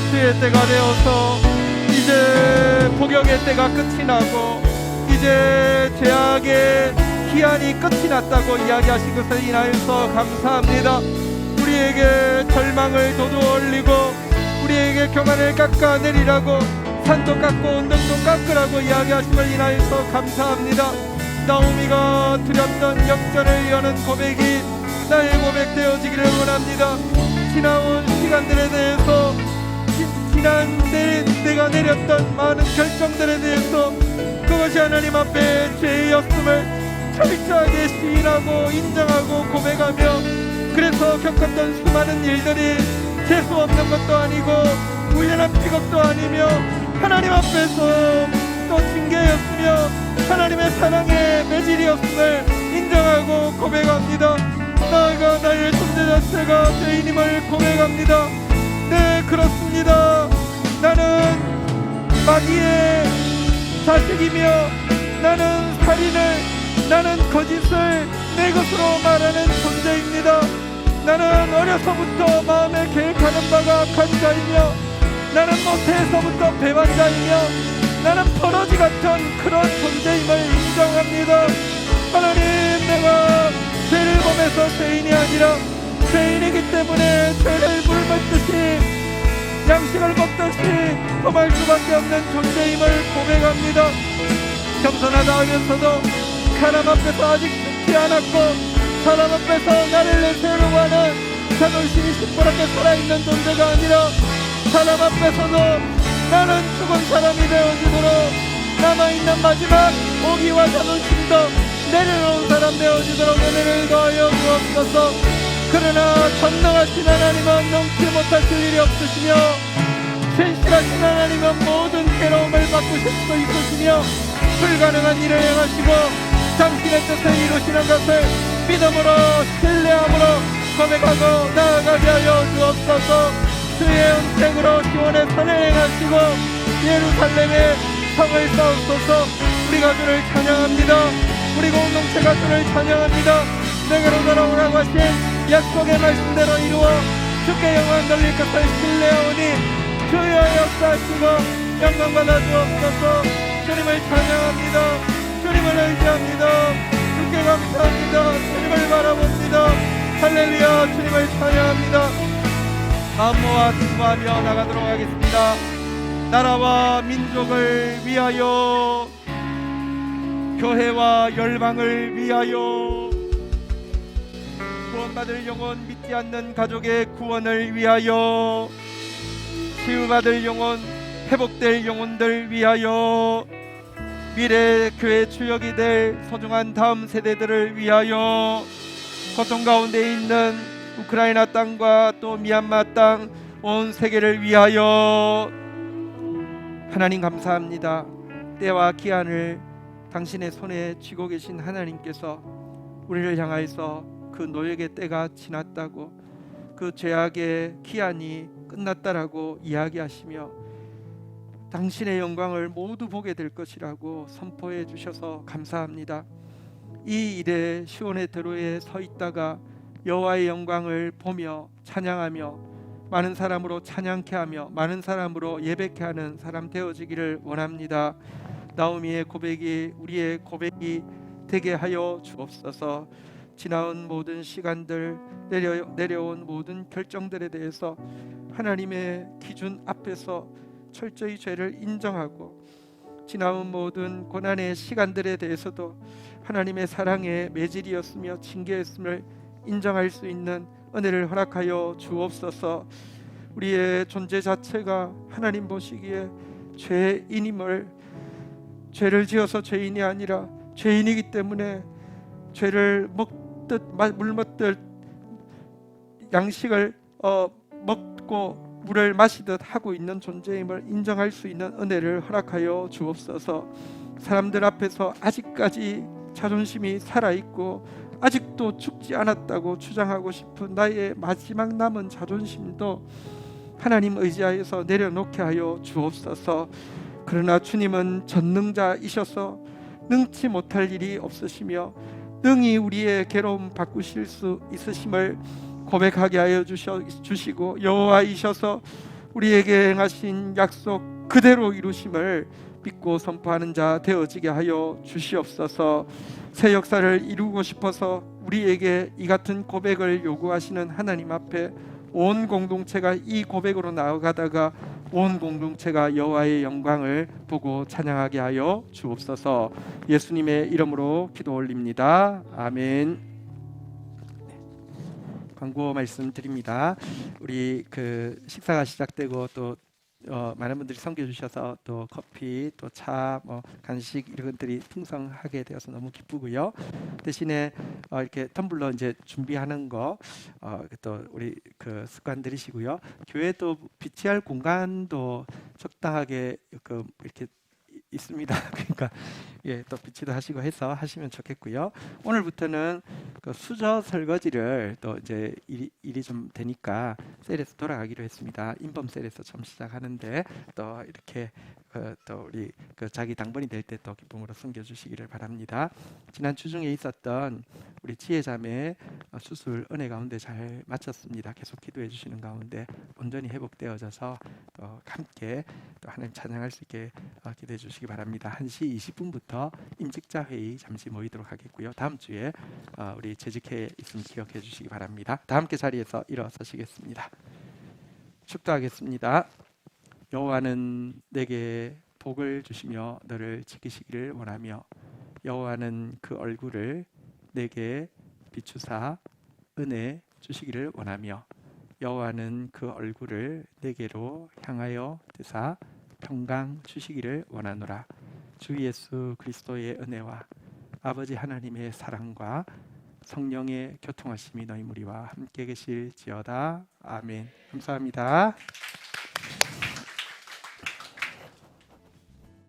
주의 때가 되어서 이제 복역의 때가 끝이 나고 이제 죄악의 기한이 끝이 났다고 이야기하신 것을 인하여서 감사합니다. 우리에게 절망을 도두올리고 우리에게 교만을 깎아내리라고, 산도 깎고 언덕도 깎으라고 이야기하심을 인하여서 감사합니다. 나오미가 드렸던 역전을 여는 고백이 나의 고백 되어지기를 원합니다. 지나온 시간들에 대해서, 지난 내가 내렸던 많은 결정들에 대해서 그것이 하나님 앞에 죄였음을 철저하게 시인하고 인정하고 고백하며, 그래서 겪었던 수많은 일들이 재수 없는 것도 아니고 우연한 픽업도 아니며 하나님 앞에서 또 징계였으며 하나님의 사랑의 매질이었음을 인정하고 고백합니다. 나아가 나의 존재 자체가 죄인임을 고백합니다. 네, 그렇습니다. 나는 마귀의 자식이며 나는 살인을, 나는 거짓을 내 것으로 말하는 존재입니다. 나는 어려서부터 마음에 계획하는 바가 악한 자이며 나는 모태에서부터 배반자이며 나는 버러지 같은 그런 존재임을 인정합니다. 하나님, 내가 죄를 범해서 죄인이 아니라 죄인이기 때문에 죄를 물먹듯이 양식을 먹듯이 범할 수밖에 없는 존재임을 고백합니다. 겸손하다 하면서도 사람 앞에서 아직 죽지 않았고 사람 앞에서 나를 내세우려고 하는 자존심이 시퍼렇게 살아있는 존재가 아니라 사람 앞에서도 나는 죽은 사람이 되어지도록 남아있는 마지막 오기와 자존심도 내려놓은 사람 되어지도록 은혜를 더하여 주옵소서. 그러나 전능하신 하나님은 넘지 못하실 일이 없으시며 신실하신 하나님은 모든 괴로움을 바꾸실 수 있으시며 불가능한 일을 행하시고 당신의 뜻을 이루시는 것을 믿음으로 신뢰함으로 고백하고 나아가게 하여 주옵소서. 주의 은택으로 시온의 선을 행하시고 예루살렘의 성을 쌓으소서. 우리가 주를 찬양합니다. 우리 공동체가 주를 찬양합니다. 내게로 돌아오라고 하신 약속의 말씀대로 이루어 주께 영광 돌릴 것을 신뢰하오니 주여 역사하시고 영광 받아 주옵소서. 주님을 찬양합니다. 주님을 의지합니다. 주께 감사합니다. 주님을 바라봅니다. 할렐루야. 주님을 찬양합니다. 마음 모아 기도하며 나가도록 하겠습니다. 나라와 민족을 위하여, 교회와 열방을 위하여, 구원받을 영혼, 믿지 않는 가족의 구원을 위하여, 치유받을 영혼, 회복될 영혼들 위하여, 미래 교회 주역이 될 소중한 다음 세대들을 위하여, 고통 가운데 있는 우크라이나 땅과 또 미얀마 땅, 온 세계를 위하여 하나님 감사합니다. 때와 기한을 당신의 손에 쥐고 계신 하나님께서 우리를 향하여서 그 노역의 때가 지났다고, 그 죄악의 기한이 끝났다라고 이야기하시며 당신의 영광을 모두 보게 될 것이라고 선포해 주셔서 감사합니다. 이 일에 시온의 대로에 서 있다가 여호와의 영광을 보며 찬양하며 많은 사람으로 찬양케 하며 많은 사람으로 예배케 하는 사람 되어지기를 원합니다. 나오미의 고백이 우리의 고백이 되게 하여 주옵소서. 지나온 모든 시간들, 내려온 모든 결정들에 대해서 하나님의 기준 앞에서 철저히 죄를 인정하고, 지나온 모든 고난의 시간들에 대해서도 하나님의 사랑의 매질이었으며 징계였음을 인정할 수 있는 은혜를 허락하여 주옵소서. 우리의 존재 자체가 하나님 보시기에 죄인임을, 죄를 지어서 죄인이 아니라 죄인이기 때문에 죄를 먹듯 물 먹듯 양식을 먹고 물을 마시듯 하고 있는 존재임을 인정할 수 있는 은혜를 허락하여 주옵소서. 사람들 앞에서 아직까지 자존심이 살아있고 아직도 죽지 않았다고 주장하고 싶은 나의 마지막 남은 자존심도 하나님 의지하여서 내려놓게 하여 주옵소서. 그러나 주님은 전능자이셔서 능치 못할 일이 없으시며 능히 우리의 괴로움 바꾸실 수 있으심을 고백하게 하여 주시고, 여호와이셔서 우리에게 행하신 약속 그대로 이루심을 믿고 선포하는 자 되어지게 하여 주시옵소서. 새 역사를 이루고 싶어서 우리에게 이 같은 고백을 요구하시는 하나님 앞에 온 공동체가 이 고백으로 나아가다가 온 공동체가 여호와의 영광을 보고 찬양하게 하여 주옵소서. 예수님의 이름으로 기도 올립니다. 아멘. 광고 말씀드립니다. 우리 그 식사가 시작되고 또 많은 분들이 섬겨주셔서 또 커피, 또 차, 뭐 간식 이런 것들이 풍성하게 되어서 너무 기쁘고요. 대신에 이렇게 텀블러 이제 준비하는 거 또 우리 그 습관 들이시고요. 교회도 비치할 공간도 적당하게 이렇게 있습니다. 그러니까 또 비치도 하시고 해서 하시면 좋겠고요. 오늘부터는 그 수저 설거지를 또 이제 일이 좀 되니까 셀에서 돌아가기로 했습니다. 인범 셀에서 처음 시작하는데 또 이렇게 또 우리 자기 당번이 될 때 또 기쁨으로 섬겨주시기를 바랍니다. 지난 주중에 있었던 우리 지혜자매 수술 은혜 가운데 잘 마쳤습니다. 계속 기도해 주시는 가운데 온전히 회복되어져서 또 함께 또 하나님 찬양할 수 있게 기도해 주시기 바랍니다. 1시 20분부터 임직자 회의 잠시 모이도록 하겠고요. 다음 주에 우리 재직회 있으면 기억해 주시기 바랍니다. 다 함께 자리에서 일어서시겠습니다. 축도하겠습니다. 여호와는 내게 복을 주시며 너를 지키시기를 원하며 여호와는 그 얼굴을 내게 비추사 은혜 주시기를 원하며 여호와는 그 얼굴을 내게로 향하여 드사 평강 주시기를 원하노라. 주 예수 그리스도의 은혜와 아버지 하나님의 사랑과 성령의 교통하심이 너희 무리와 함께 계실지어다. 아멘. 감사합니다.